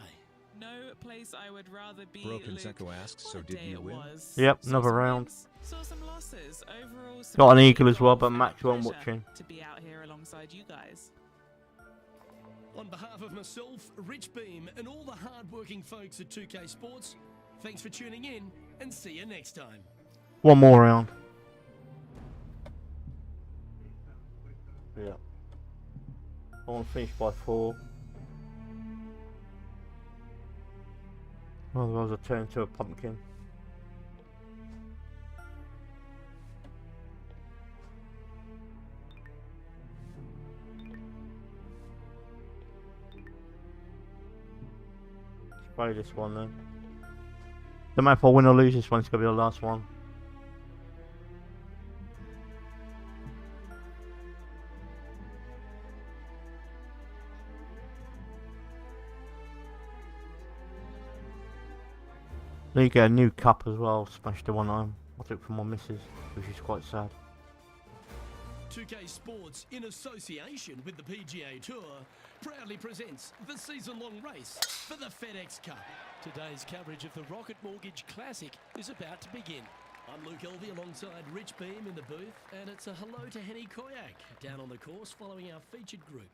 No place I would rather be. Broken Luke. Zeko asks, What so a did day you it win? was. Yep, Saw another some round. wins, saw some losses. Overall, some Got an great eagle as well, golf but and a Max one pleasure watching. to be out here alongside you guys. On behalf of myself, Rich Beam, and all the hard-working folks at 2K Sports, thanks for tuning in, and see you next time. One more round. Yeah. I want to finish by 4. Otherwise I'll turn into a pumpkin. Let's play this one then. No matter if I win or lose this one, it's going to be the last one. Then you get a new cup as well, smashed the one I took from my missus, which is quite sad. 2K Sports, in association with the PGA Tour, proudly presents the season-long race for the FedEx Cup. Today's coverage of the Rocket Mortgage Classic is about to begin. I'm Luke Elvey alongside Rich Beam in the booth, and it's a hello to Henny Koyak down on the course following our featured group.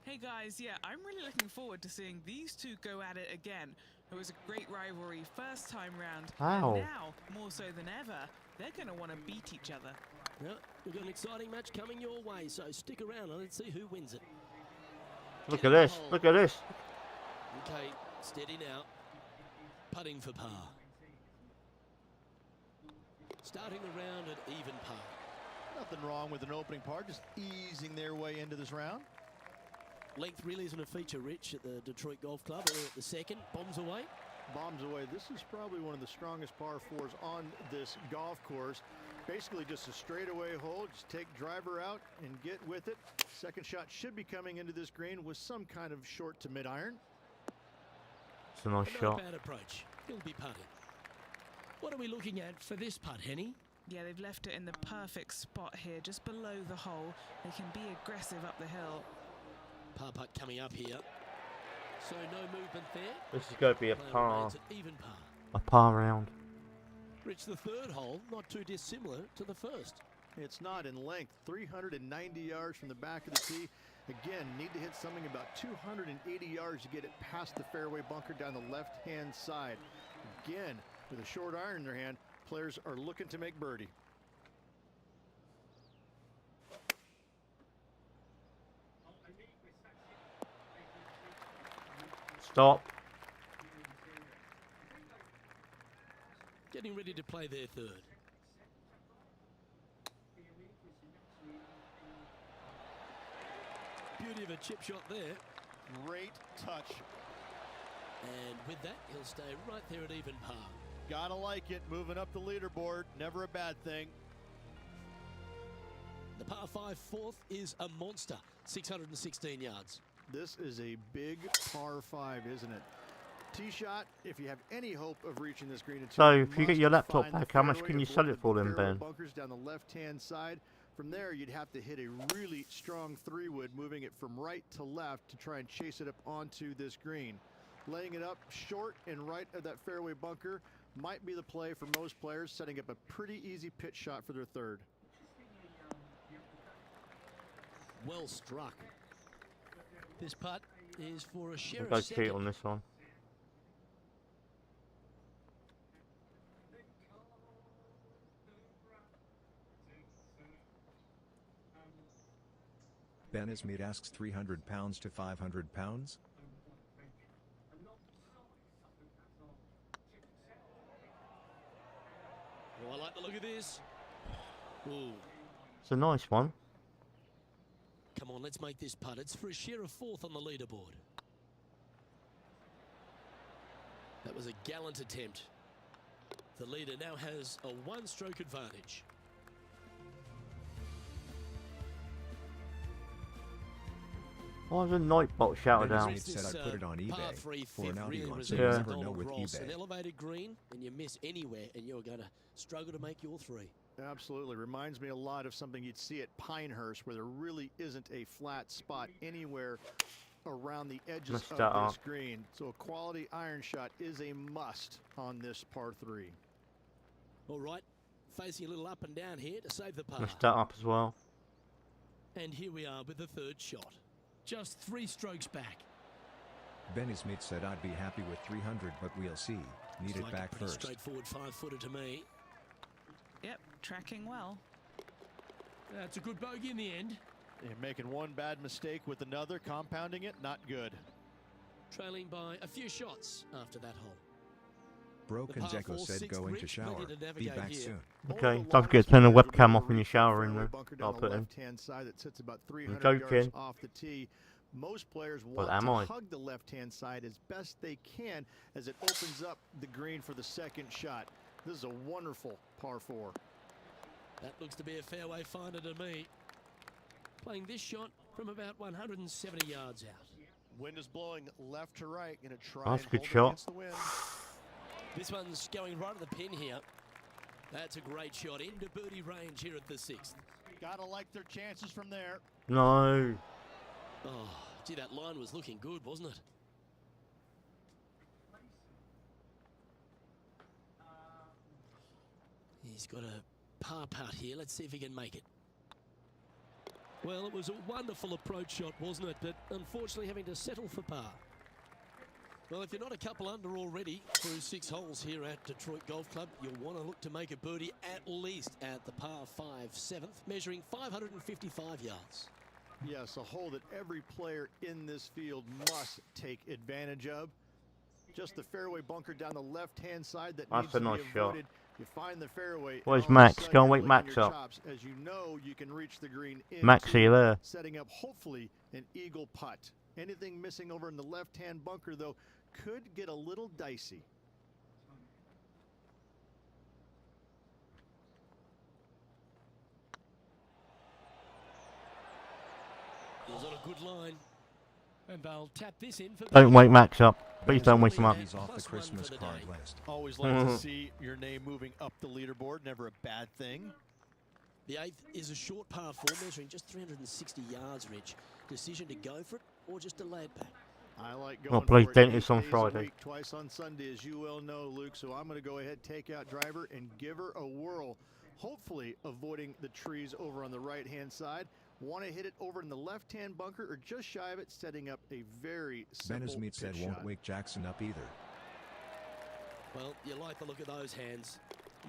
Hey guys, yeah, I'm really looking forward to seeing these two go at it again. It was a great rivalry first time round. Wow. And now, more so than ever, they're going to want to beat each other. Well, we've got an exciting match coming your way, so stick around and let's see who wins it. Look at this, look at this. Okay, steady now. Putting for par. Starting the round at even par. Nothing wrong with an opening par, just easing their way into this round. Length really isn't a feature, Rich, at the Detroit Golf Club. Early at the second, bombs away. Bombs away. This is probably one of the strongest par 4s on this golf course. Basically just a straightaway hole. Just take driver out and get with it. Second shot should be coming into this green with some kind of short to mid iron. It's a nice Not shot. a bad approach. He'll be putting. What are we looking at for this putt, Henny? Yeah, they've left it in the perfect spot here, just below the hole. They can be aggressive up the hill. Par putt coming up here. So no movement there. This is going to be a Player par. remains at even par. A par round. Rich, the third hole, not too dissimilar to the first. It's not in length. 390 yards from the back of the tee. Again, need to hit something about 280 yards to get it past the fairway bunker down the left-hand side. Again, with a short iron in their hand, players are looking to make birdie. Stop. Getting ready to play their third. Beauty of a chip shot there. Great touch. And with that, he'll stay right there at even par. Gotta like it. Moving up the leaderboard. Never a bad thing. The par 5 fourth is a monster. 616 yards. This is a big par 5, isn't it? Tee shot, if you have any hope of reaching this green. So, if you get your laptop back, how much can you sell it for then, Ben? Bunkers down the left-hand side. From there, you'd have to hit a really strong 3-wood, moving it from right to left to try and chase it up onto this green. Laying it up short and right of that fairway bunker might be the play for most players, setting up a pretty easy pitch shot for their third. Well struck. This putt is for a share I'll of go cheat second. on this one. Ben Ismead asks £300 to £500? Oh, I like the look of this. Ooh, It's a nice one. Come on, let's make this putt. It's for a share of 4th on the leaderboard. That was a gallant attempt. The leader now has a 1-stroke advantage. Why was a Nightbot shouted Ben out? Smith said I put it on Par eBay 3 for an fifth Audi really one, so resembles you Yeah. never know Donald with Ross. An eBay. elevated green, and you miss anywhere, and you're going to struggle to make your 3. Absolutely. Reminds me a lot of something you'd see at Pinehurst, where there really isn't a flat spot anywhere around the edges Messed of that this up. green. So a quality iron shot is a must on this par 3. All right, facing a little up and down here to save the par. Messed that up as well. And here we are with the 3rd shot. Just 3 strokes back. Benny Smith said I'd be happy with 300, but we'll see. Need It's it like back a pretty first. straightforward 5-footer to me. Yep, tracking well. That's a good bogey in the end. And making one bad mistake with another, compounding it, not good. Trailing by a few shots after that hole. Broken par Jeko 4 said sixth go into rich, shower. plenty to Be navigate back here. soon. Okay, don't forget to turn the webcam off when you shower in there. I'll put in. Left-hand side that sits about 300 joking. yards off the tee. Most players But want am to I? hug the left-hand side as best they can as it opens up the green for the 2nd shot. This is a wonderful par 4. That looks to be a fairway finder to me. Playing this shot from about 170 yards out. Wind is blowing left to right. Going to try That's and a good hold it shot. against the wind. This one's going right at the pin here. That's a great shot into birdie range here at the 6th. Gotta like their chances from there. No. Oh, gee, that line was looking good, wasn't it? He's got a par putt here. Let's see if he can make it. Well, it was a wonderful approach shot, wasn't it? But unfortunately having to settle for par. Well, if you're not a couple under already through 6 holes here at Detroit Golf Club, you'll want to look to make a birdie at least at the par 5 7th, measuring 555 yards. Yes, a hole that every player in this field must take advantage of. Just the fairway bunker down the left-hand side that That's needs a to nice be shot. avoided. You find the fairway. Where's and all of a Max? sudden Go and you're wake licking Max your up. chops, as you know you can reach the green in. Max, are you there? Setting up hopefully an eagle putt. Anything missing over in the left-hand bunker though could get a little dicey. It was on a good line. And they'll tap this in for Don't wake Max up. Please don't wake him up. He's off the +1 for Christmas the card day. list. Always like to see your name moving up the leaderboard. Never a bad thing. The 8th is a short par 4, measuring just 360 yards, Rich. Decision to go for it or just to lay it back? I like I'll going play for it dentist 8 on days a Friday. week, twice on Sunday, as you well know, Luke. So I'm going to go ahead, take out driver, and give her a whirl. Hopefully avoiding the trees over on the right-hand side. Want to hit it over in the left-hand bunker or just shy of it, setting up a very simple Ben Smith said pitch won't shot. wake Jackson up either. Well, you like the look of those hands.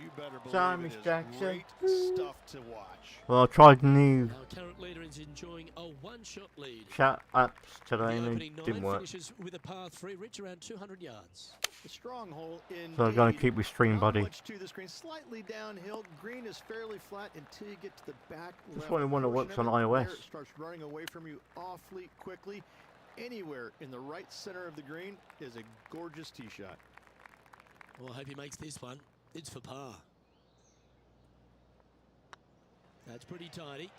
You better believe Sorry, it Miss is Jackson. great stuff to watch. Well, I tried new Our current leader is enjoying a 1-shot lead. chat apps The today and opening it 9 didn't work. finishes with a par 3, Rich, around 200 yards. The strong hole in. So I'm going to keep with stream, Not buddy. much to the screen, slightly downhill. Green is fairly flat until you get to the back. Just left wondering when it portion works of on it, iOS. where it starts running away from you awfully quickly. Anywhere in the right center of the green is a gorgeous tee shot. Well, I hope he makes this one. It's for par. That's pretty tidy.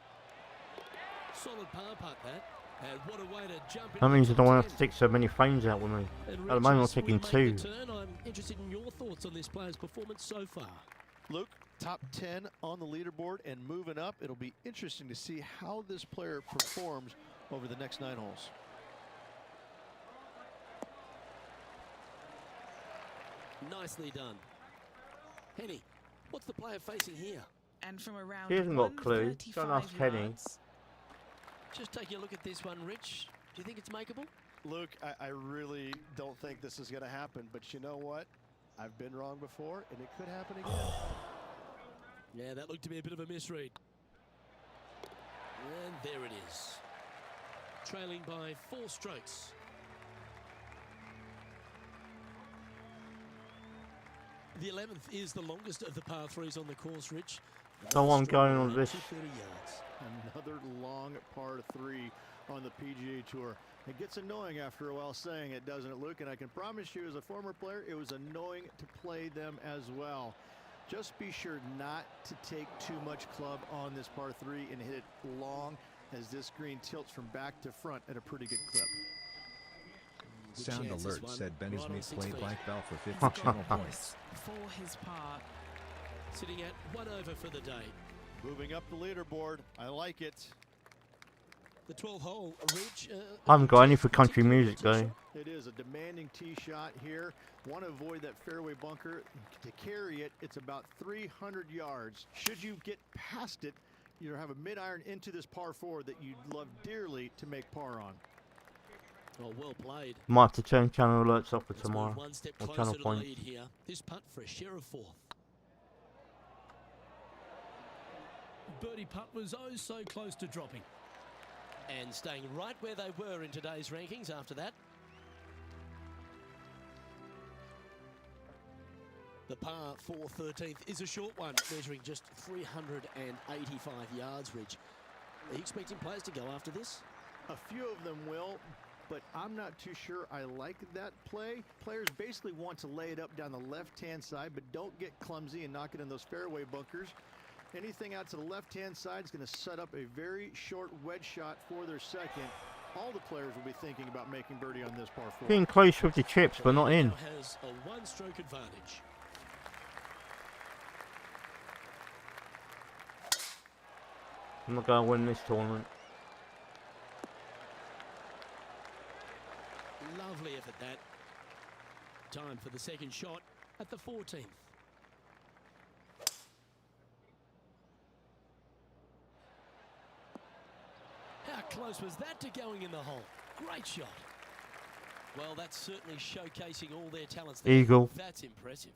Solid par putt, that. And what a way to jump in. That means I don't want to have to take so many frames out with me. At the moment I'm taking 2. I'm interested in your thoughts on this player's performance so far. Luke, top 10 on the leaderboard and moving up. It'll be interesting to see how this player performs over the next 9 holes. Nicely done. Henny, what's the player facing here? And from around He hasn't got a clue. 135 Don't ask Kenny. yards. Just taking a look at this one, Rich. Do you think it's makeable? Luke, I really don't think this is going to happen, but you know what? I've been wrong before, and it could happen again. Yeah, that looked to be a bit of a misread. And there it is. Trailing by 4 strokes. The 11th is the longest of the par 3s on the course, Rich. So I'm going on this. 230 yards. Another long par 3 on the PGA Tour. It gets annoying after a while saying it, doesn't it, Luke? And I can promise you as a former player, it was annoying to play them as well. Just be sure not to take too much club on this par 3 and hit it long, as this green tilts from back to front at a pretty good clip. Sound alert said Benny Right on Smith 6 played feet. Black Belt for 50 channel points. For his part. Sitting at 1 over for the day. Moving up the leaderboard. I like it. The 12th hole, Ridge. I haven't got any for country music though. It is a demanding tee shot here. Want to avoid that fairway bunker. To carry it, it's about 300 yards. Should you get past it, you have a mid-iron into this par 4 that you'd love dearly to make par on. Oh, well played. Might have to turn channel alerts off for Let's tomorrow. move one step Or closer channel to the points. lead here. This putt for a share of 4th. Birdie putt was oh so close to dropping. And staying right where they were in today's rankings after that. The par 4 13th is a short one, measuring just 385 yards, Ridge. Are you expecting players to go after this? A few of them will, but I'm not too sure I like that play. Players basically want to lay it up down the left-hand side, but don't get clumsy and knock it in those fairway bunkers. Anything out to the left-hand side is going to set up a very short wedge shot for their second. All the players will be thinking about making birdie on this par 4. Being close with the chips, but not in. Now has a one-stroke advantage. I'm not going to win this tournament. Lovely effort that. Time for the second shot at the 14th. How close was that to going in the hole? Great shot. Well, that's certainly showcasing all their talents there. Eagle. That's impressive.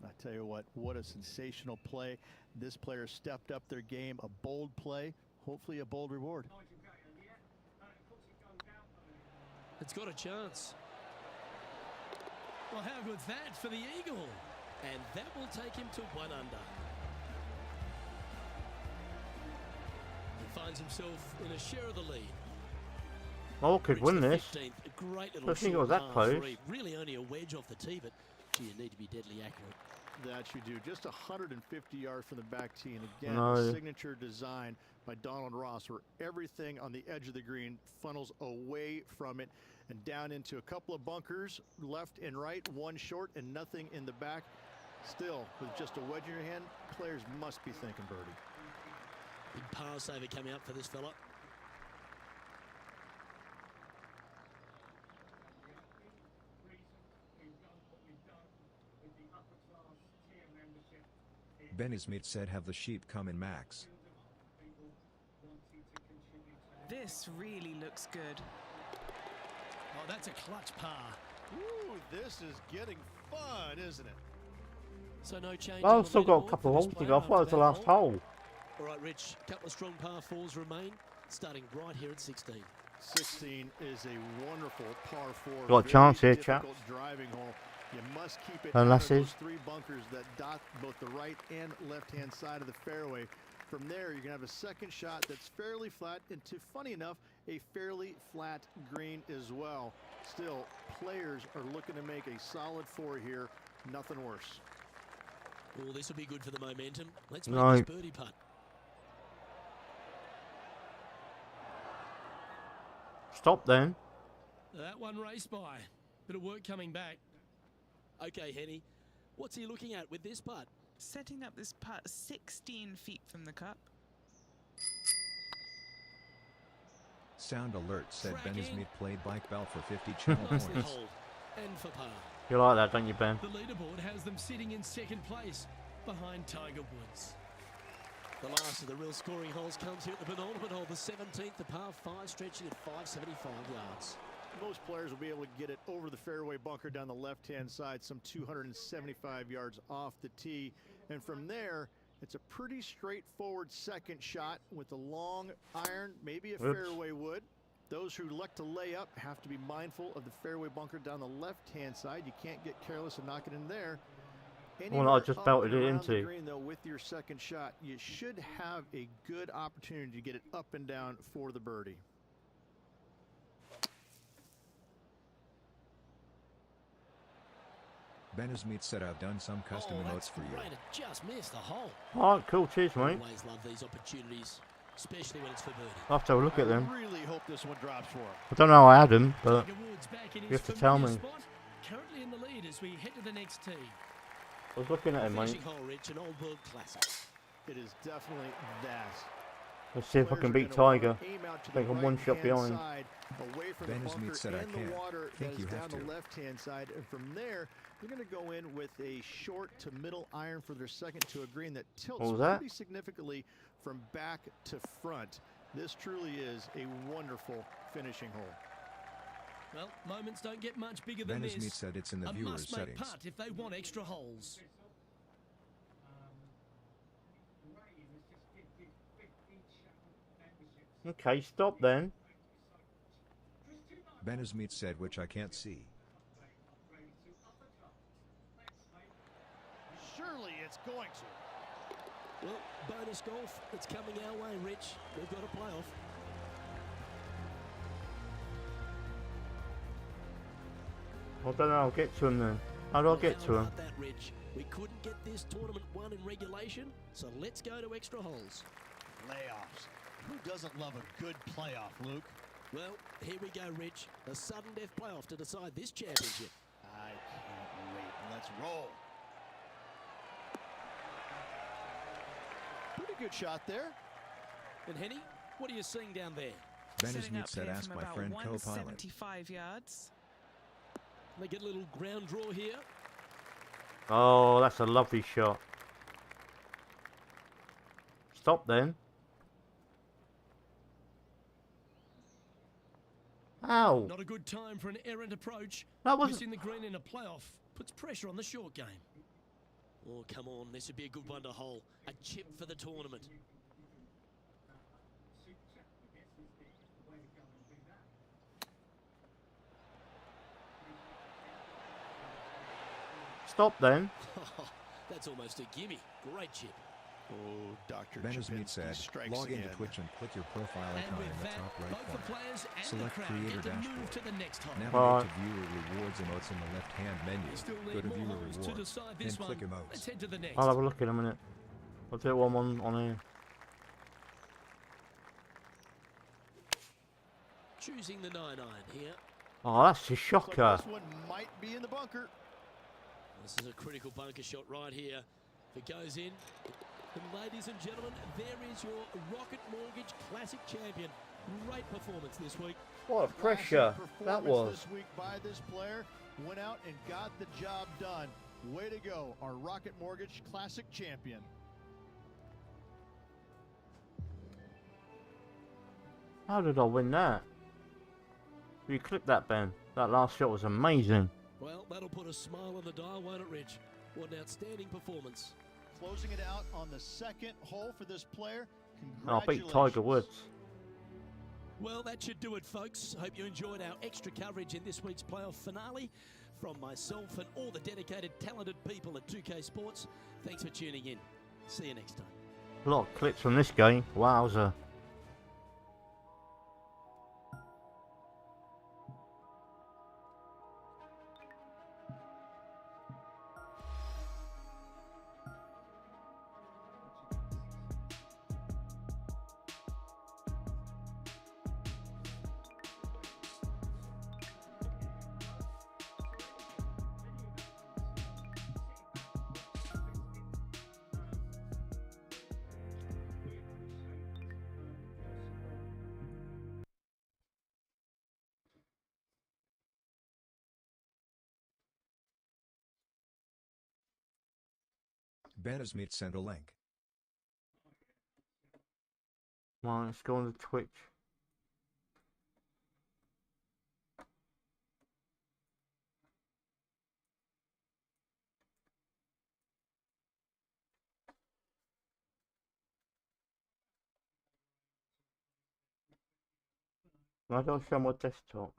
I tell you what a sensational play. This player stepped up their game. A bold play, hopefully a bold reward. It's got a chance. Well, how good's that for the eagle? And that will take him to 1 under. He finds himself in a share of the lead. Oh, could win Reached this. the 15th, a great little I think it was short that par close. 3. Really only a wedge off the tee, but gee, you need to be deadly accurate. That you do. Just 150 yards from the back tee. And again, No. the signature design by Donald Ross, where everything on the edge of the green funnels away from it and down into a couple of bunkers, left and right, one short and nothing in the back. Still, with just a wedge in your hand, players must be thinking birdie. Big par saver coming up for this fella. Benny Smith said have the sheep come in max. This really looks good. Oh, that's a clutch par. Ooh, this is getting fun, isn't it? So no change. Well, on I've the still got a leaderboard couple for of this holes to player go. I thought it was after the that last hole. All right, Rich, a couple of strong par 4s remain, starting right here at 16. 16 is a wonderful par 4. Got a chance very here, chaps. difficult driving hole. You must keep it And out of lasses. those 3 bunkers that dot both the right and left-hand side of the fairway. From there, you're going to have a second shot that's fairly flat into, funny enough, a fairly flat green as well. Still, players are looking to make a solid 4 here. Nothing worse. Oh, this will be good for the momentum. Let's make No. this birdie putt. Stop then. That one raced by. Bit of work coming back. Okay, Henny, what's he looking at with this putt? Setting up this putt 16 feet from the cup. Sound alert said Tracking. Benny Smith played Black Belt for 50 channel Nicely points. hold. And for par. You like that, don't you, Ben? The leaderboard has them sitting in second place behind Tiger Woods. The last of the real scoring holes comes here at the penultimate hole, the 17th, the par 5 stretching at 575 yards. Most players will be able to get it over the fairway bunker down the left-hand side, some 275 yards off the tee. And from there, it's a pretty straightforward second shot with a long iron, maybe a fairway wood. Those who elect to lay up have to be mindful of the fairway bunker down the left-hand side. You can't get careless and knock it in there. Well, I just belted it around the into. green, though, with your second shot, you should have a good opportunity to get it up and down for the birdie. Ben Smith said, I've done some custom emotes for you. Great, it just missed the hole. Alright, cool, cheers, mate. Always love these opportunities, especially when it's for birdie. I'll have to have a look at them. I really hope this one drops for him. I don't know how I had them, but Tiger Woods back in you his have to tell familiar me. spot, currently in the lead as we head to the next tee. I was looking at him, mate. Finishing hole, Rich, an old world classic. It is definitely that. Let's see if I can beat Tiger. I think I'm one shot behind. Ben Smith said, I can't. Think you have to. The left-hand side, and from there, they're going to go in with a short to middle iron for their second to a green that tilts What was that? pretty significantly from back to front. This truly is a wonderful finishing hole. Well, moments don't get much bigger than Ben this. Smith said it's in the A viewer's must-make settings. putt if they want extra holes. Okay, stop then. Ben Smith said, which I can't see. Surely it's going to. Well, bonus golf, it's coming our way, Rich. We've got a playoff. I don't know, I'll get to him then. How do I get to him? That, Rich. We couldn't get this tournament won in regulation, so let's go to extra holes. Playoffs. Who doesn't love a good playoff, Luke? Well, here we go, Rich. A sudden death playoff to decide this championship. I can't wait. Let's roll. Pretty good shot there. And Henny, what are you seeing down there? Ben Setting Smith up said, here ask from my about friend co-pilot. 175 yards. They get a little ground draw here. Oh, that's a lovely shot. Stop then. Ow. Not a good time for an errant approach. That wasn't... Missing the green in a playoff puts pressure on the short game. Oh, come on. This would be a good one to hole. A chip for the tournament. Stop then. That's almost a gimme. Great chip. Oh, Dr. Ben Smith Chapinski said, strikes log into again. Twitch and click your profile And icon with in the that, top right both the corner. players and Select the crowd Creator get to move Dashboard. to the next hole. Navigate to Viewer Rewards emotes in the left-hand menu. We still Go need to more Viewer holes to Rewards, decide then this one. click Let's emotes. head to the next. I'll have a look in a minute. I'll do it one on here. Choosing the 9-iron here. Oh, that's a Looks shocker. like this one might be in the bunker. This is a critical bunker shot right here. If it goes in, and ladies and gentlemen, there is your Rocket Mortgage Classic champion. Great performance this week. What a pressure Classic that performance was. this week by this player. Went out and got the job done. Way to go, our Rocket Mortgage Classic champion. How did I win that? You clipped that, Ben. That last shot was amazing. Well, that'll put a smile on the dial, won't it, Rich? What an outstanding performance. Closing it out on the second hole for this player. I beat Tiger Woods. Well, that should do it, folks. Hope you enjoyed our extra coverage in this week's playoff finale. From myself and all the dedicated, talented people at 2K Sports, thanks for tuning in. See you next time. A lot of clips from this game. Wowza. Ben Smith sent a link. Right, let's go on to Twitch. Why don't I show my desktop?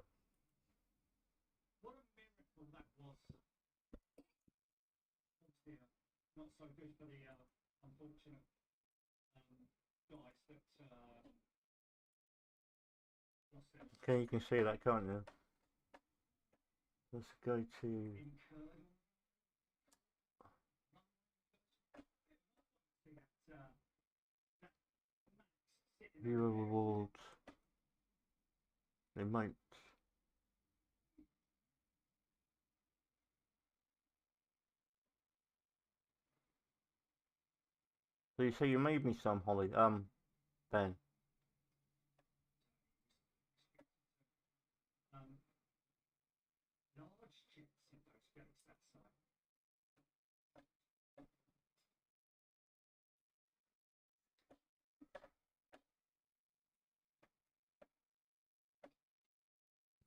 not so good for the unfortunate guys that lost their Okay, you can see that, can't you? Let's go to incurred. viewer rewards. They might. So you say you made me some, Holly. Ben. Large chips in those gates that side.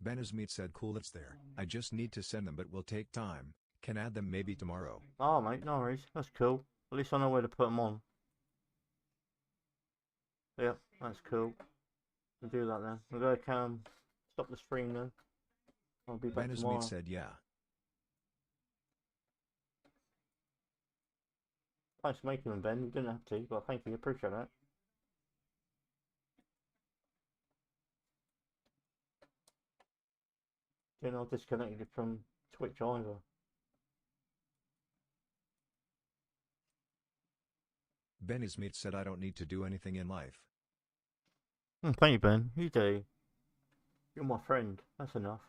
Benizmeet said cool, it's there. I just need to send them but will take time. Can add them maybe tomorrow. Oh mate, no worries. That's cool. At least I know where to put them on. Yep, that's cool. We'll do that then. We'll go stop the stream then. I'll be back tomorrow. Benizmeet said yeah. Thanks for making them, Ben. You didn't have to, but thank you. Appreciate that. Then I'll disconnect it from Twitch either. Benizmeet said I don't need to do anything in life. Thank you, Ben. You do. You're my friend. That's enough.